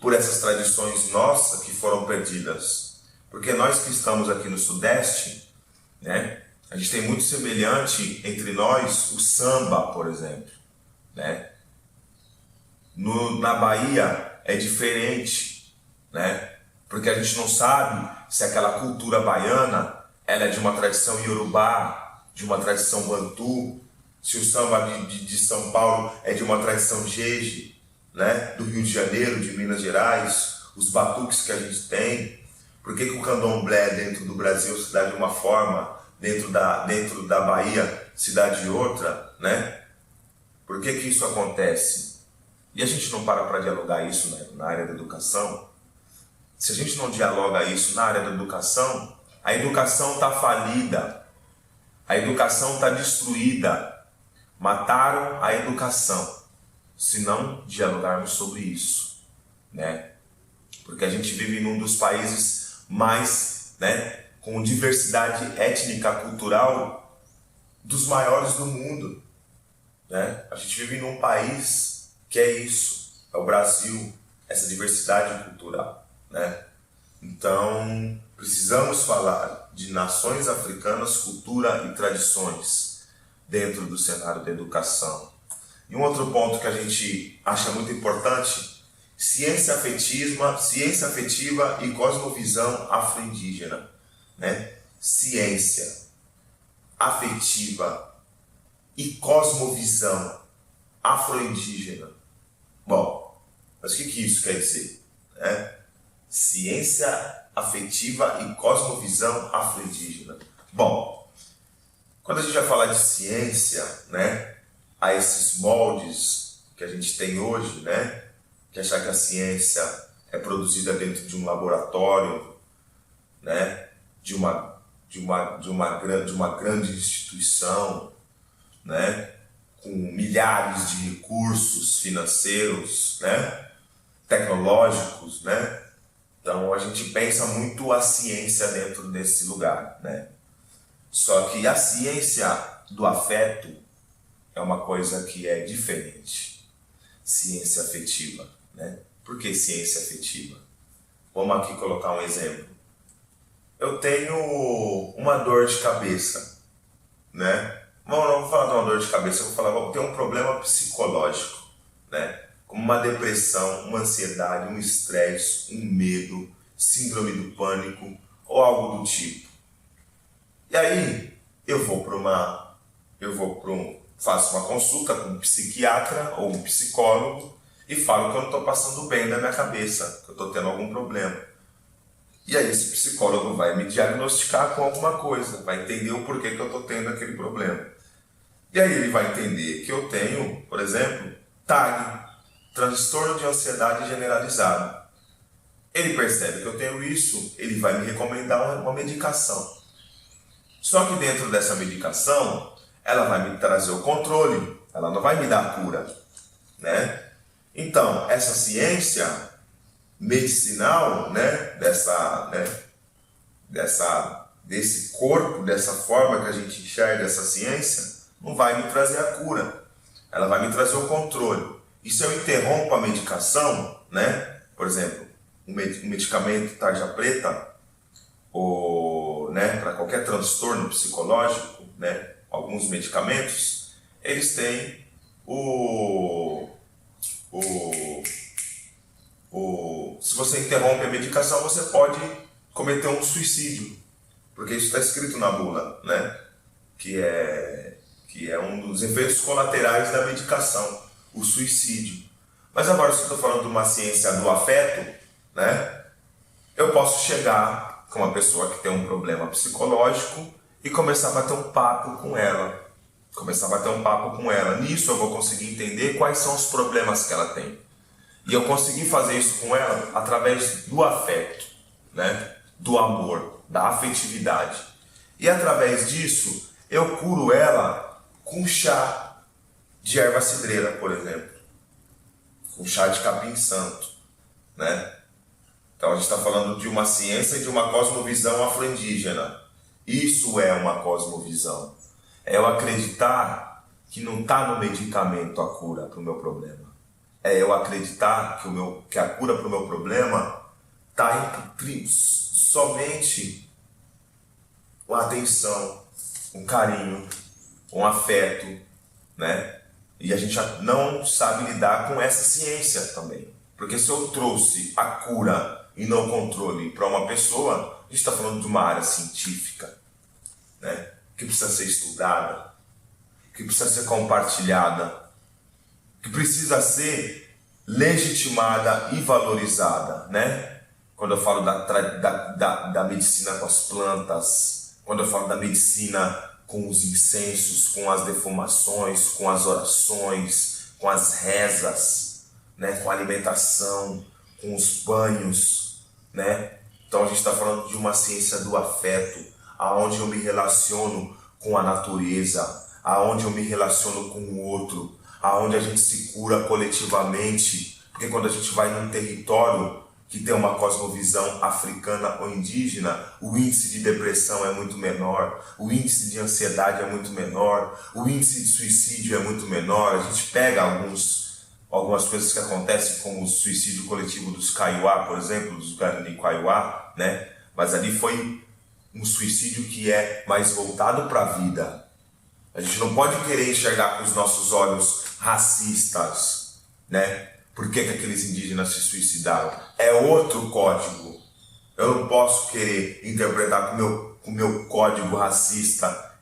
Por essas tradições nossas que foram perdidas. Porque nós que estamos aqui no Sudeste, né? A gente tem muito semelhante entre nós o samba, por exemplo, né? Na Bahia é diferente, né? Porque a gente não sabe se aquela cultura baiana ela é de uma tradição iorubá, de uma tradição bantu, se o samba de São Paulo é de uma tradição jeje, né? Do Rio de Janeiro, de Minas Gerais, os batuques que a gente tem. Por que o candomblé dentro do Brasil se dá de uma forma, dentro da Bahia se dá de outra, né? Por que isso acontece? E a gente não para dialogar isso, né, na área da educação? Se a gente não dialoga isso na área da educação, a educação está falida. A educação está destruída. Mataram a educação. Se não dialogarmos sobre isso, né? Porque a gente vive num dos países mais, né, com diversidade étnica, cultural, dos maiores do mundo, né? A gente vive num país que é isso, é o Brasil, essa diversidade cultural, né? Então, precisamos falar de nações africanas, cultura e tradições dentro do cenário da educação. E um outro ponto que a gente acha muito importante, ciência afetiva e cosmovisão afro-indígena, né? Ciência afetiva e cosmovisão afro-indígena. Bom, mas o que isso quer dizer, né? Ciência afetiva e cosmovisão afro-indígena. Bom, quando a gente vai falar de ciência, né, a esses moldes que a gente tem hoje, né, que achar que a ciência é produzida dentro de um laboratório, né, de uma grande instituição, né, com milhares de recursos financeiros, né, tecnológicos, né. Então a gente pensa muito a ciência dentro desse lugar, né. Só que a ciência do afeto é uma coisa que é diferente. Ciência afetiva, né? Por que ciência afetiva? Vamos aqui colocar um exemplo. Eu tenho uma dor de cabeça, né? Não vou falar de uma dor de cabeça, eu vou falar que eu tenho um problema psicológico, né? Como uma depressão, uma ansiedade, um estresse, um medo, síndrome do pânico ou algo do tipo. E aí faço uma consulta com um psiquiatra ou um psicólogo e falo que eu não estou passando bem na minha cabeça, que eu estou tendo algum problema. E aí esse psicólogo vai me diagnosticar com alguma coisa, vai entender o porquê que eu estou tendo aquele problema. E aí ele vai entender que eu tenho, por exemplo, TAG, transtorno de ansiedade generalizado. Ele percebe que eu tenho isso, ele vai me recomendar uma medicação. Só que dentro dessa medicação, ela vai me trazer o controle, ela não vai me dar a cura, né? Então, essa ciência medicinal, né, desse corpo, dessa forma que a gente enxerga essa ciência, não vai me trazer a cura, ela vai me trazer o controle. E se eu interrompo a medicação, né, por exemplo, um medicamento tarja preta, ou, né, para qualquer transtorno psicológico, né, alguns medicamentos, eles têm se você interrompe a medicação, você pode cometer um suicídio, porque isso está escrito na bula, né, que é um dos efeitos colaterais da medicação, o suicídio. Mas agora, se eu estou falando de uma ciência do afeto, né, eu posso chegar com uma pessoa que tem um problema psicológico e começar a bater um papo com ela. Nisso eu vou conseguir entender quais são os problemas que ela tem. E eu consegui fazer isso com ela através do afeto, né? Do amor, da afetividade. E através disso, eu curo ela com chá de erva cidreira, por exemplo. Com chá de capim santo, né? Então a gente está falando de uma ciência e de uma cosmovisão afro-indígena. Isso é uma cosmovisão. É eu acreditar que não está no medicamento a cura para o meu problema. É eu acreditar que a cura para o meu problema está somente com atenção, com carinho, com afeto, né? E a gente não sabe lidar com essa ciência também. Porque se eu trouxe a cura e não o controle para uma pessoa, a gente está falando de uma área científica, né, que precisa ser estudada, que precisa ser compartilhada, que precisa ser legitimada e valorizada, né? Quando eu falo da medicina com as plantas, quando eu falo da medicina com os incensos, com as defumações, com as orações, com as rezas, né? Com a alimentação, com os banhos, né? Então a gente está falando de uma ciência do afeto, aonde eu me relaciono com a natureza, aonde eu me relaciono com o outro, aonde a gente se cura coletivamente, porque quando a gente vai num território que tem uma cosmovisão africana ou indígena, o índice de depressão é muito menor, o índice de ansiedade é muito menor, o índice de suicídio é muito menor. A gente pega algumas coisas que acontecem, como o suicídio coletivo dos Kaiowá, por exemplo, dos Guarani Kaiowá, né? Mas ali foi um suicídio que é mais voltado para a vida. A gente não pode querer enxergar com os nossos olhos racistas, né? Por que aqueles indígenas se suicidaram? É outro código. Eu não posso querer interpretar com o meu código racista,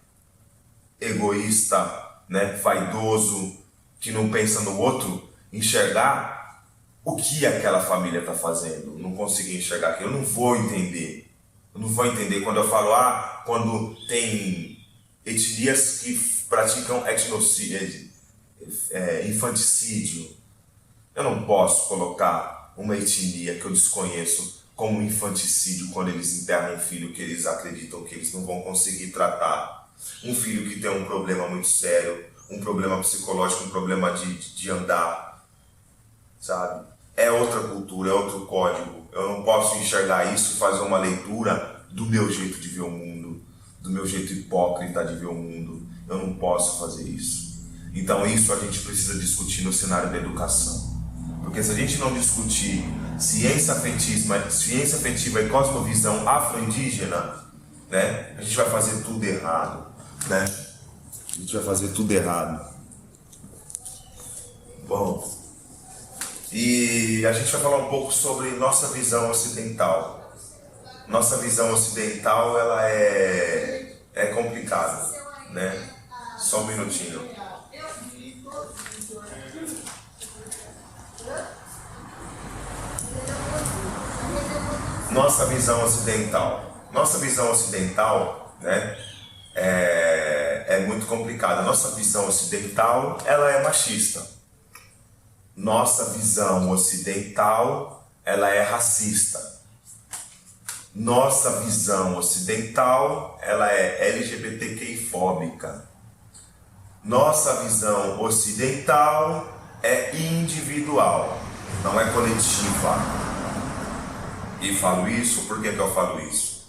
egoísta, né? Vaidoso, que não pensa no outro, enxergar o que aquela família está fazendo. Não conseguir enxergar aquilo, eu não vou entender. Eu não vou entender quando eu falo, quando tem etnias que praticam etnocídio, infanticídio. Eu não posso colocar uma etnia que eu desconheço como infanticídio quando eles enterram um filho que eles acreditam que eles não vão conseguir tratar. Um filho que tem um problema muito sério, um problema psicológico, um problema de andar, sabe? É outra cultura, é outro código. Eu não posso enxergar isso e fazer uma leitura do meu jeito de ver o mundo, do meu jeito hipócrita de ver o mundo. Eu não posso fazer isso. Então isso a gente precisa discutir no cenário da educação. Porque se a gente não discutir ciência afetiva e cosmovisão afro-indígena, né, a gente vai fazer tudo errado, né? A gente vai fazer tudo errado. Bom, e a gente vai falar um pouco sobre nossa visão ocidental. Nossa visão ocidental, ela é complicada, né? Só um minutinho. Nossa visão ocidental, né, é muito complicada. Nossa visão ocidental, ela é machista. Nossa visão ocidental, ela é racista. Nossa visão ocidental, ela é LGBTQI-fóbica. Nossa visão ocidental é individual, não é coletiva. E falo isso, por que eu falo isso?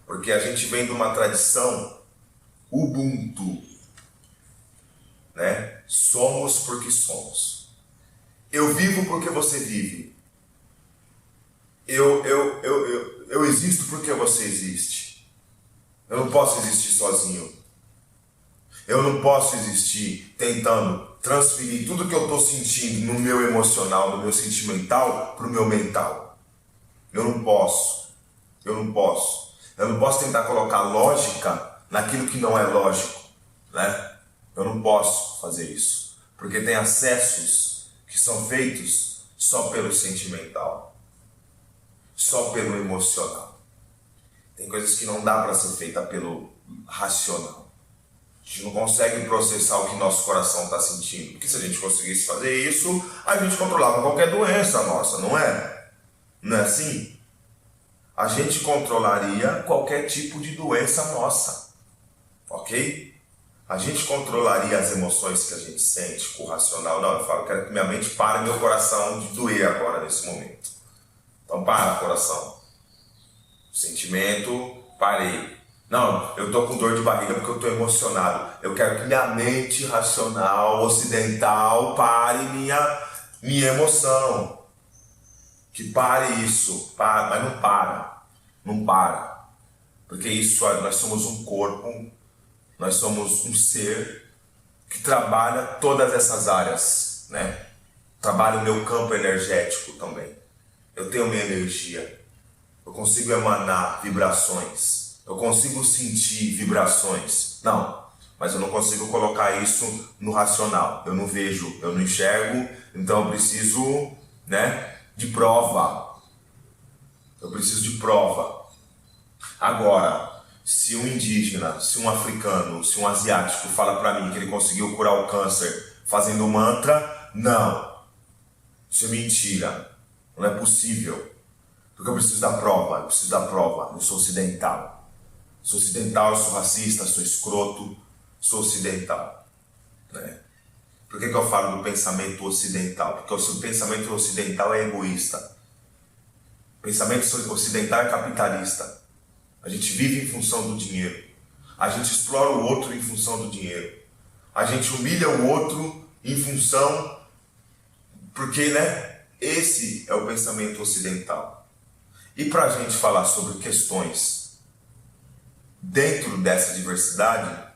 Porque a gente vem de uma tradição Ubuntu, né? Somos porque somos. Eu vivo porque você vive. Eu existo porque você existe. Eu não posso existir sozinho. Eu não posso existir tentando transferir tudo que eu estou sentindo no meu emocional, no meu sentimental, para o meu mental. Eu não posso tentar colocar lógica naquilo que não é lógico, né? Eu não posso fazer isso, porque tem acessos que são feitos só pelo sentimental, só pelo emocional. Tem coisas que não dá para ser feita pelo racional. A gente não consegue processar o que nosso coração está sentindo, porque se a gente conseguisse fazer isso, a gente controlava qualquer doença nossa, não é? Não é assim? A gente controlaria qualquer tipo de doença nossa, ok? A gente controlaria as emoções que a gente sente com o racional. Não, eu falo, quero que minha mente pare, meu coração de doer agora, nesse momento. Então para, coração. Sentimento, parei. Não, eu tô com dor de barriga porque eu tô emocionado. Eu quero que minha mente racional, ocidental, pare minha emoção. Que pare isso, mas não para, porque isso, nós somos um corpo, nós somos um ser que trabalha todas essas áreas, né? Trabalha o meu campo energético também. Eu tenho minha energia, eu consigo emanar vibrações, eu consigo sentir vibrações, mas eu não consigo colocar isso no racional. Eu não vejo, eu não enxergo, então eu preciso, né, de prova. Eu preciso de prova. Agora, se um indígena, se um africano, se um asiático fala para mim que ele conseguiu curar o câncer fazendo mantra, não. Isso é mentira. Não é possível. Porque eu preciso da prova, eu sou ocidental. Sou ocidental, sou racista, sou escroto, sou ocidental, né? Por que eu falo do pensamento ocidental? Porque o pensamento ocidental é egoísta. O pensamento ocidental é capitalista. A gente vive em função do dinheiro. A gente explora o outro em função do dinheiro. A gente humilha o outro em função... Porque, né? Esse é o pensamento ocidental. E para a gente falar sobre questões dentro dessa diversidade,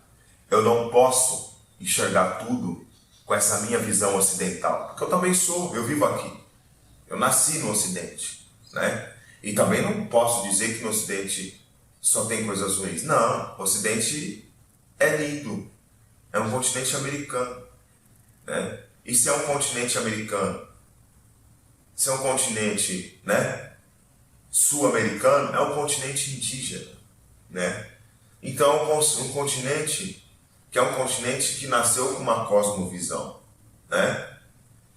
eu não posso enxergar tudo com essa minha visão ocidental. Porque eu também sou, eu vivo aqui. Eu nasci no Ocidente, né? E também não posso dizer que no Ocidente só tem coisas ruins. Não, o Ocidente é lindo. É um continente americano, né? E se é um continente americano, se é um continente, né, sul-americano, é um continente indígena, né? Então, um continente que é um continente que nasceu com uma cosmovisão, né?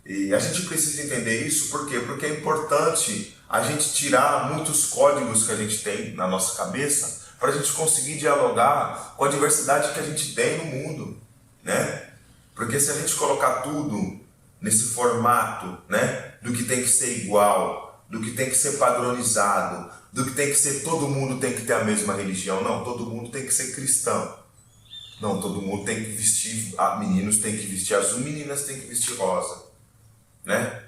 E a gente precisa entender isso, por quê? Porque é importante a gente tirar muitos códigos que a gente tem na nossa cabeça para a gente conseguir dialogar com a diversidade que a gente tem no mundo, né? Porque se a gente colocar tudo nesse formato, né, do que tem que ser igual, do que tem que ser padronizado, do que tem que ser todo mundo tem que ter a mesma religião, não, todo mundo tem que ser cristão. Não, todo mundo tem que vestir, meninos tem que vestir azul, meninas tem que vestir rosa, né?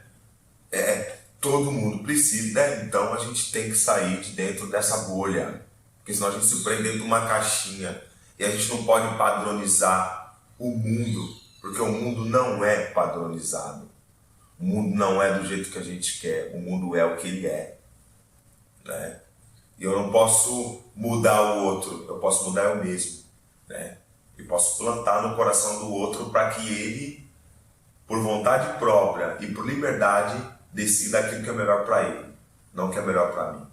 Todo mundo precisa, né? Então a gente tem que sair de dentro dessa bolha, porque senão a gente se prende dentro de uma caixinha e a gente não pode padronizar o mundo, porque o mundo não é padronizado. O mundo não é do jeito que a gente quer, o mundo é o que ele é, né? E eu não posso mudar o outro, eu posso mudar eu mesmo, né? Eu posso plantar no coração do outro para que ele, por vontade própria e por liberdade, decida aquilo que é melhor para ele, não o que é melhor para mim.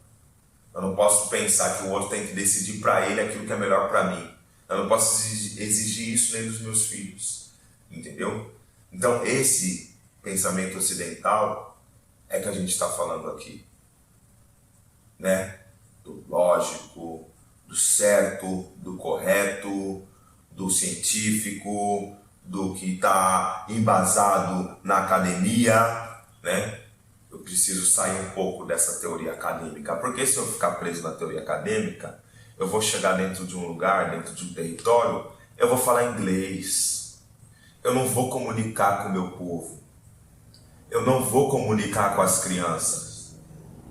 Eu não posso pensar que o outro tem que decidir para ele aquilo que é melhor para mim. Eu não posso exigir isso nem dos meus filhos, entendeu? Então esse pensamento ocidental é que a gente está falando aqui, né? Do lógico, do certo, do correto, do científico, do que está embasado na academia, né? Eu preciso sair um pouco dessa teoria acadêmica, porque se eu ficar preso na teoria acadêmica, eu vou chegar dentro de um lugar, dentro de um território, eu vou falar inglês, eu não vou comunicar com o meu povo, eu não vou comunicar com as crianças,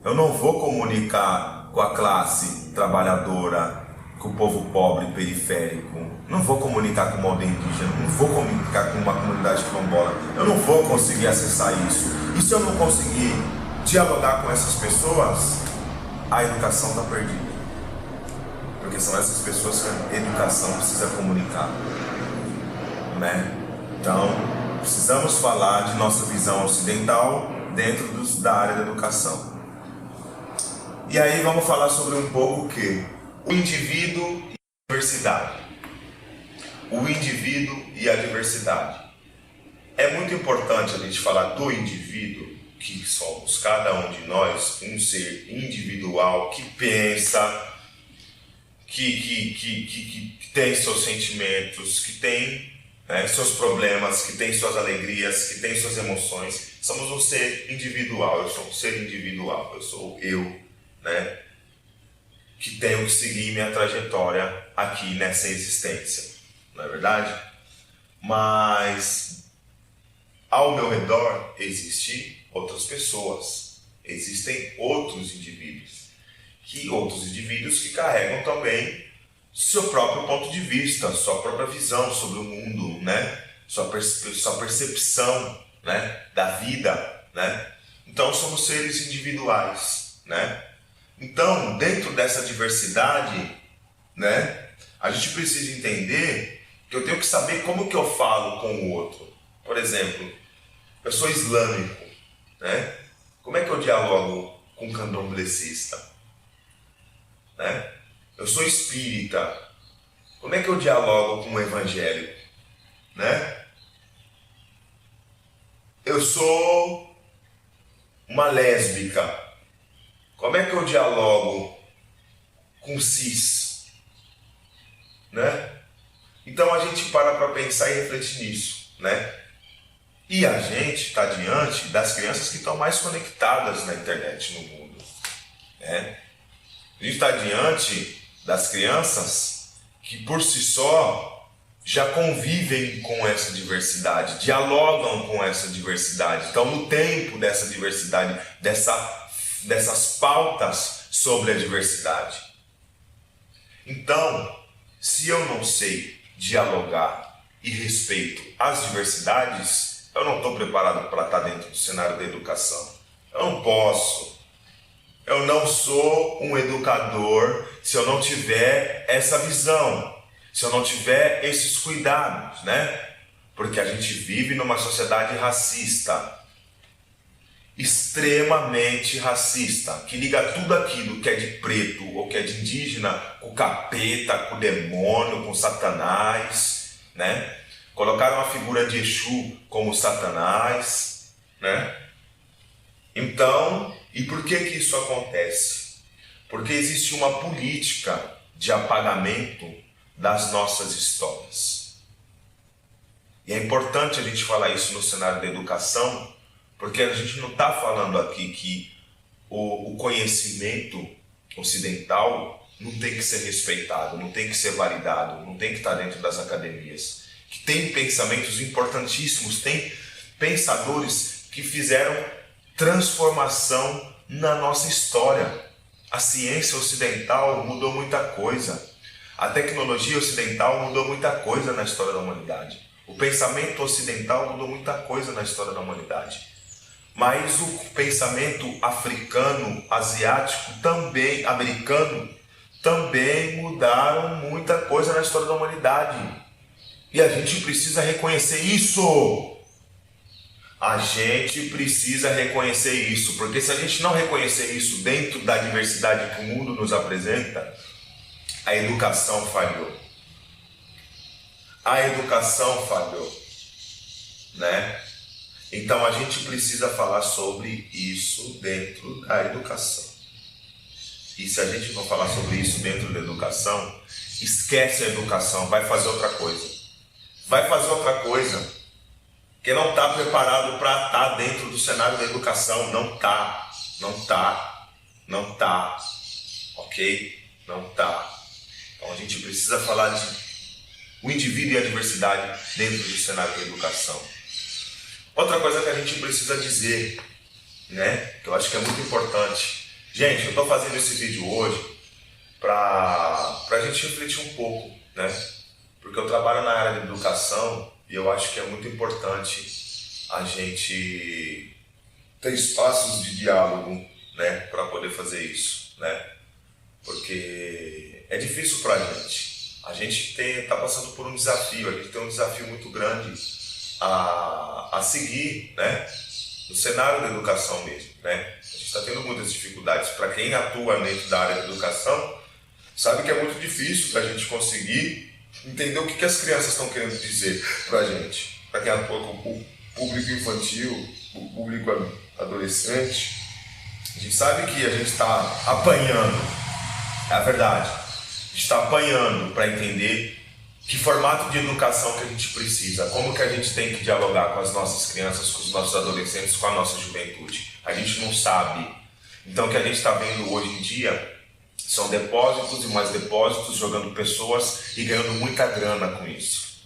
eu não vou comunicar com a classe trabalhadora, com o povo pobre e periférico, não vou comunicar com uma aldeia indígena, não vou comunicar com uma comunidade quilombola, eu não vou conseguir acessar isso. E se eu não conseguir dialogar com essas pessoas, a educação está perdida. Porque são essas pessoas que a educação precisa comunicar, né? Então, precisamos falar de nossa visão ocidental dentro da área da educação. E aí vamos falar sobre um pouco o quê? O indivíduo e a diversidade. O indivíduo e a diversidade. É muito importante a gente falar do indivíduo, que somos cada um de nós, um ser individual que pensa, que tem seus sentimentos, que tem, né, seus problemas, que tem suas alegrias, que tem suas emoções. Somos um ser individual, eu sou um ser individual, eu sou eu, né, que tenho que seguir minha trajetória aqui nessa existência, não é verdade? Mas ao meu redor existem outras pessoas, existem outros indivíduos que carregam também seu próprio ponto de vista, sua própria visão sobre o mundo, né? Sua percepção, né, da vida, né? Então somos seres individuais, né? Então, dentro dessa diversidade, né, a gente precisa entender que eu tenho que saber como que eu falo com o outro. Por exemplo, eu sou islâmico, né? Como é que eu dialogo com um candomblessista? Né? Eu sou espírita. Como é que eu dialogo com um evangélico? Né? Eu sou uma lésbica. Como é que eu dialogo com cis? né? Então a gente para pensar e refletir nisso, né? E a gente está diante das crianças que estão mais conectadas na internet no mundo, né? A gente está diante das crianças que por si só já convivem com essa diversidade, dialogam com essa diversidade, estão no tempo dessa diversidade, dessas pautas sobre a diversidade. Então, se eu não sei dialogar e respeito as diversidades, eu não estou preparado para estar dentro do cenário da educação. Eu não posso. Eu não sou um educador se eu não tiver essa visão, se eu não tiver esses cuidados, né? Porque a gente vive numa sociedade racista, extremamente racista, que liga tudo aquilo que é de preto ou que é de indígena com o capeta, com o demônio, com Satanás, né? Colocaram a figura de Exu como Satanás, né? Então, e por que isso acontece? Porque existe uma política de apagamento das nossas histórias. E é importante a gente falar isso no cenário da educação, porque a gente não está falando aqui que o conhecimento ocidental não tem que ser respeitado, não tem que ser validado, não tem que estar dentro das academias. Que tem pensamentos importantíssimos, tem pensadores que fizeram transformação na nossa história. A ciência ocidental mudou muita coisa. A tecnologia ocidental mudou muita coisa na história da humanidade. O pensamento ocidental mudou muita coisa na história da humanidade. Mas o pensamento africano, asiático, também americano, também mudaram muita coisa na história da humanidade. E a gente precisa reconhecer isso. A gente precisa reconhecer isso, porque se a gente não reconhecer isso dentro da diversidade que o mundo nos apresenta, a educação falhou. A educação falhou, né? Então a gente precisa falar sobre isso dentro da educação. E se a gente não falar sobre isso dentro da educação, esquece a educação, vai fazer outra coisa. Vai fazer outra coisa, que não está preparado para estar dentro do cenário da educação. Não está, ok? Não está. Então a gente precisa falar de o indivíduo e a diversidade dentro do cenário da educação. Outra coisa que a gente precisa dizer, né, que eu acho que é muito importante. Gente, eu estou fazendo esse vídeo hoje para a gente refletir um pouco, né? Porque eu trabalho na área de educação e eu acho que é muito importante a gente ter espaços de diálogo, né, para poder fazer isso, né? Porque é difícil para a gente. A gente está passando por um desafio, a gente tem um desafio muito grande a seguir, né, no cenário da educação mesmo, né? A gente está tendo muitas dificuldades. Para quem atua dentro da área da educação, sabe que é muito difícil para a gente conseguir entender o que as crianças estão querendo dizer para a gente. Para quem atua com o público infantil, o público adolescente, a gente sabe que a gente está apanhando, é a verdade. A gente está apanhando para entender que formato de educação que a gente precisa, como que a gente tem que dialogar com as nossas crianças, com os nossos adolescentes, com a nossa juventude. A gente não sabe. Então o que a gente está vendo hoje em dia são depósitos e mais depósitos, jogando pessoas e ganhando muita grana com isso.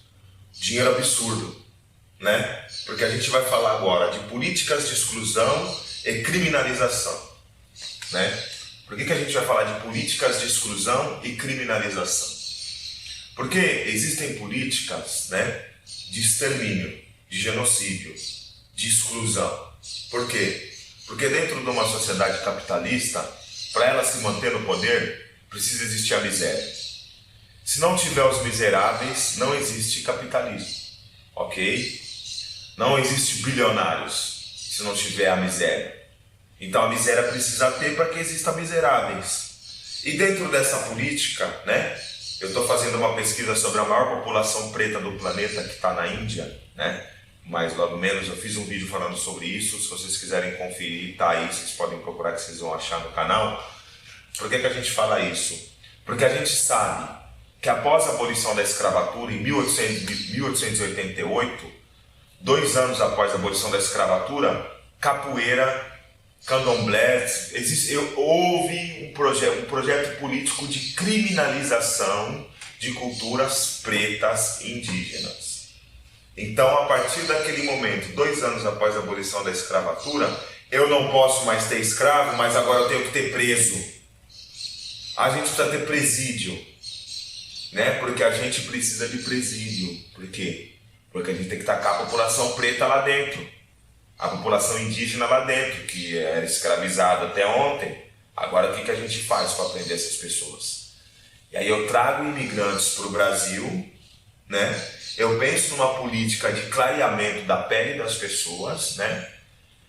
Dinheiro absurdo, né? Porque a gente vai falar agora de políticas de exclusão e criminalização, né? Por que a gente vai falar de políticas de exclusão e criminalização? Porque existem políticas, né, de extermínio, de genocídio, de exclusão. Por quê? Porque dentro de uma sociedade capitalista, para ela se manter no poder, precisa existir a miséria. Se não tiver os miseráveis, não existe capitalismo, ok? Não existe bilionários se não tiver a miséria. Então a miséria precisa ter para que existam miseráveis. E dentro dessa política, né, eu estou fazendo uma pesquisa sobre a maior população preta do planeta, que está na Índia, né? Mas logo menos eu fiz um vídeo falando sobre isso. Se vocês quiserem conferir, tá aí, vocês podem procurar que vocês vão achar no canal. Por que a gente fala isso? Porque a gente sabe que após a abolição da escravatura, em 1888, 2 anos após a abolição da escravatura, capoeira, candomblé, houve um projeto político de criminalização de culturas pretas e indígenas. Então, a partir daquele momento, 2 anos após a abolição da escravatura, eu não posso mais ter escravo, mas agora eu tenho que ter preso. A gente precisa ter presídio, né? Porque a gente precisa de presídio. Por quê? Porque a gente tem que tacar a população preta lá dentro, a população indígena lá dentro, que era escravizada até ontem. Agora o que a gente faz para prender essas pessoas? E aí eu trago imigrantes para o Brasil, né? Eu penso numa política de clareamento da pele das pessoas, né?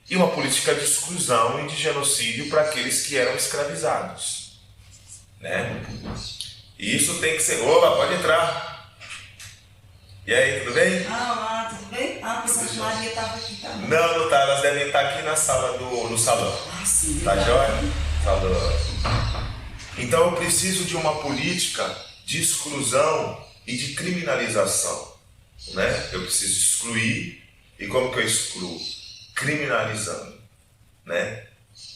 E uma política de exclusão e de genocídio para aqueles que eram escravizados, né? E isso tem que ser... Olá, pode entrar. E aí, tudo bem? Olá, tudo bem? A pessoa de Maria estava aqui também. Não tá. Elas devem estar aqui na sala no salão. Sim. Tá jóia? Salão. Então eu preciso de uma política de exclusão e de criminalização, né? Eu preciso excluir. E como que eu excluo? Criminalizando, né?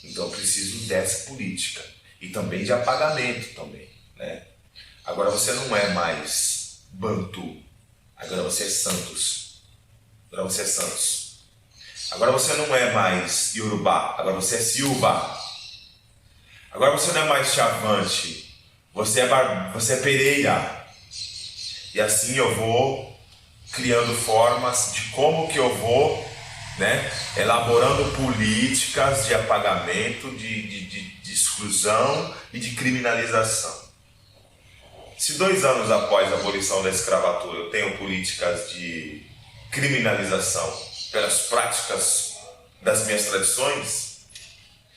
Então eu preciso dessa política. E também de apagamento também, né? Agora você não é mais Bantu. Agora você é Santos. Agora você é Santos. Agora você não é mais Yorubá. Agora você é Silva. Agora você não é mais Chavante. Você é Pereira. E assim eu vou criando formas de como que eu vou, né, elaborando políticas de apagamento, de exclusão e de criminalização. Se 2 anos após a abolição da escravatura eu tenho políticas de criminalização pelas práticas das minhas tradições,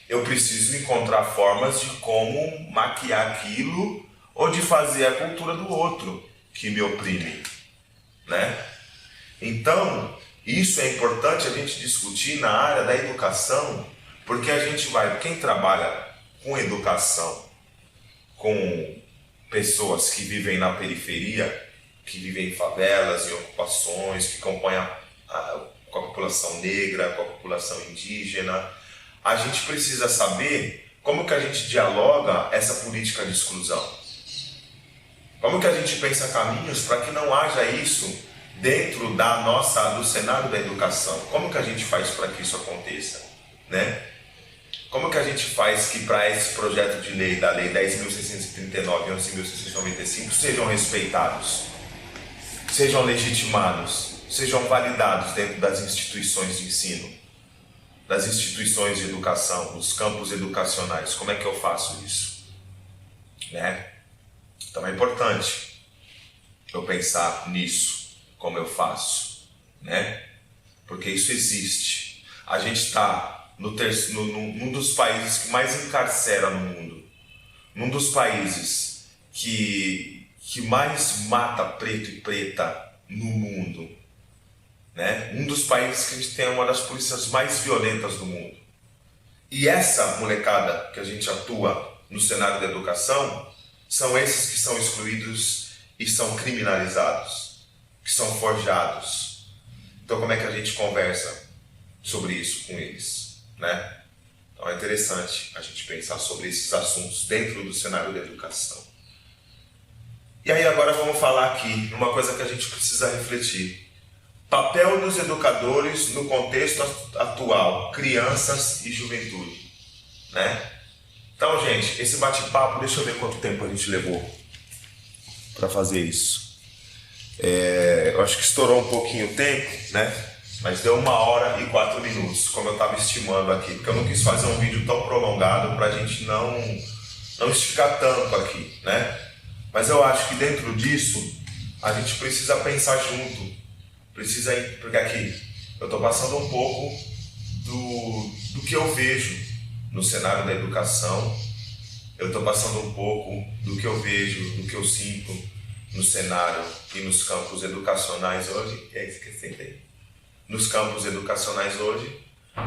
eu preciso encontrar formas de como maquiar aquilo ou de fazer a cultura do outro que me oprime, né? Então, isso é importante a gente discutir na área da educação, porque a gente vai, quem trabalha com educação, com pessoas que vivem na periferia, que vivem em favelas, em ocupações, que compõem com a população negra, com a população indígena, a gente precisa saber como que a gente dialoga essa política de exclusão. Como que a gente pensa caminhos para que não haja isso dentro do cenário da educação? Como que a gente faz para que isso aconteça, né? Como que a gente faz que para esse projeto de lei, da Lei 10.639 e 11.695, sejam respeitados, sejam legitimados, sejam validados dentro das instituições de ensino, das instituições de educação, dos campos educacionais? Como é que eu faço isso, né? Então é importante eu pensar nisso, como eu faço, né? Porque isso existe. A gente está num dos países que mais encarcera no mundo, num dos países que mais mata preto e preta no mundo, né? Um dos países que a gente tem uma das polícias mais violentas do mundo. E essa molecada que a gente atua no cenário da educação são esses que são excluídos e são criminalizados, que são forjados. Então como é que a gente conversa sobre isso com eles, né? Então é interessante a gente pensar sobre esses assuntos dentro do cenário da educação. E aí agora vamos falar aqui numa coisa que a gente precisa refletir. Papel dos educadores no contexto atual, crianças e juventude, né? Então, gente, esse bate-papo, deixa eu ver quanto tempo a gente levou para fazer isso. Eu acho que estourou um pouquinho o tempo, né? Mas deu 1h04, como eu estava estimando aqui, porque eu não quis fazer um vídeo tão prolongado para a gente não esticar tanto aqui, né? Mas eu acho que dentro disso a gente precisa pensar junto, porque aqui eu estou passando um pouco do que eu vejo no cenário da educação, eu estou passando um pouco do que eu vejo, do que eu sinto no cenário e nos campos educacionais hoje. E aí, senta aí. Nos campos educacionais hoje,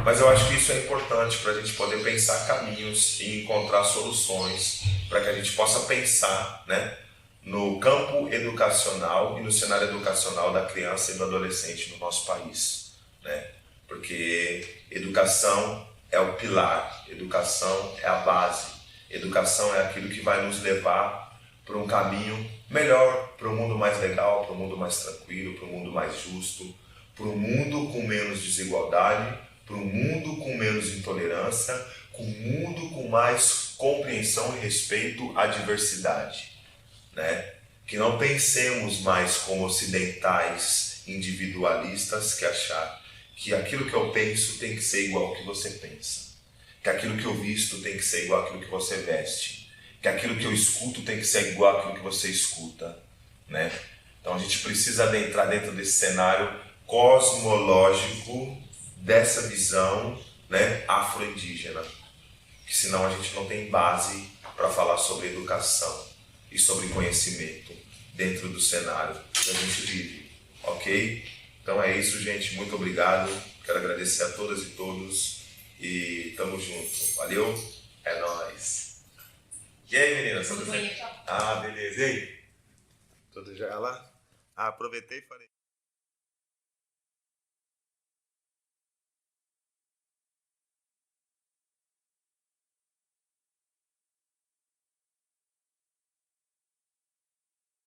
mas eu acho que isso é importante para a gente poder pensar caminhos e encontrar soluções para que a gente possa pensar, né, no campo educacional e no cenário educacional da criança e do adolescente no nosso país, né? Porque educação é o pilar, educação é a base, educação é aquilo que vai nos levar para um caminho melhor, para um mundo mais legal, para um mundo mais tranquilo, para um mundo mais justo, para um mundo com menos desigualdade, para um mundo com menos intolerância, para um mundo com mais compreensão e respeito à diversidade, né? Que não pensemos mais como ocidentais individualistas que achar que aquilo que eu penso tem que ser igual ao que você pensa, que aquilo que eu visto tem que ser igual àquilo que você veste, que aquilo que eu escuto tem que ser igual àquilo que você escuta, né? Então a gente precisa adentrar dentro desse cenário cosmológico, dessa visão, né, afro-indígena, que senão a gente não tem base para falar sobre educação e sobre conhecimento dentro do cenário que a gente vive, ok? Então é isso, gente, muito obrigado, quero agradecer a todas e todos e tamo junto, valeu, é nóis. E aí, meninas, tudo bem? Ah, beleza, e aí? Tudo já lá? Ah, aproveitei e falei.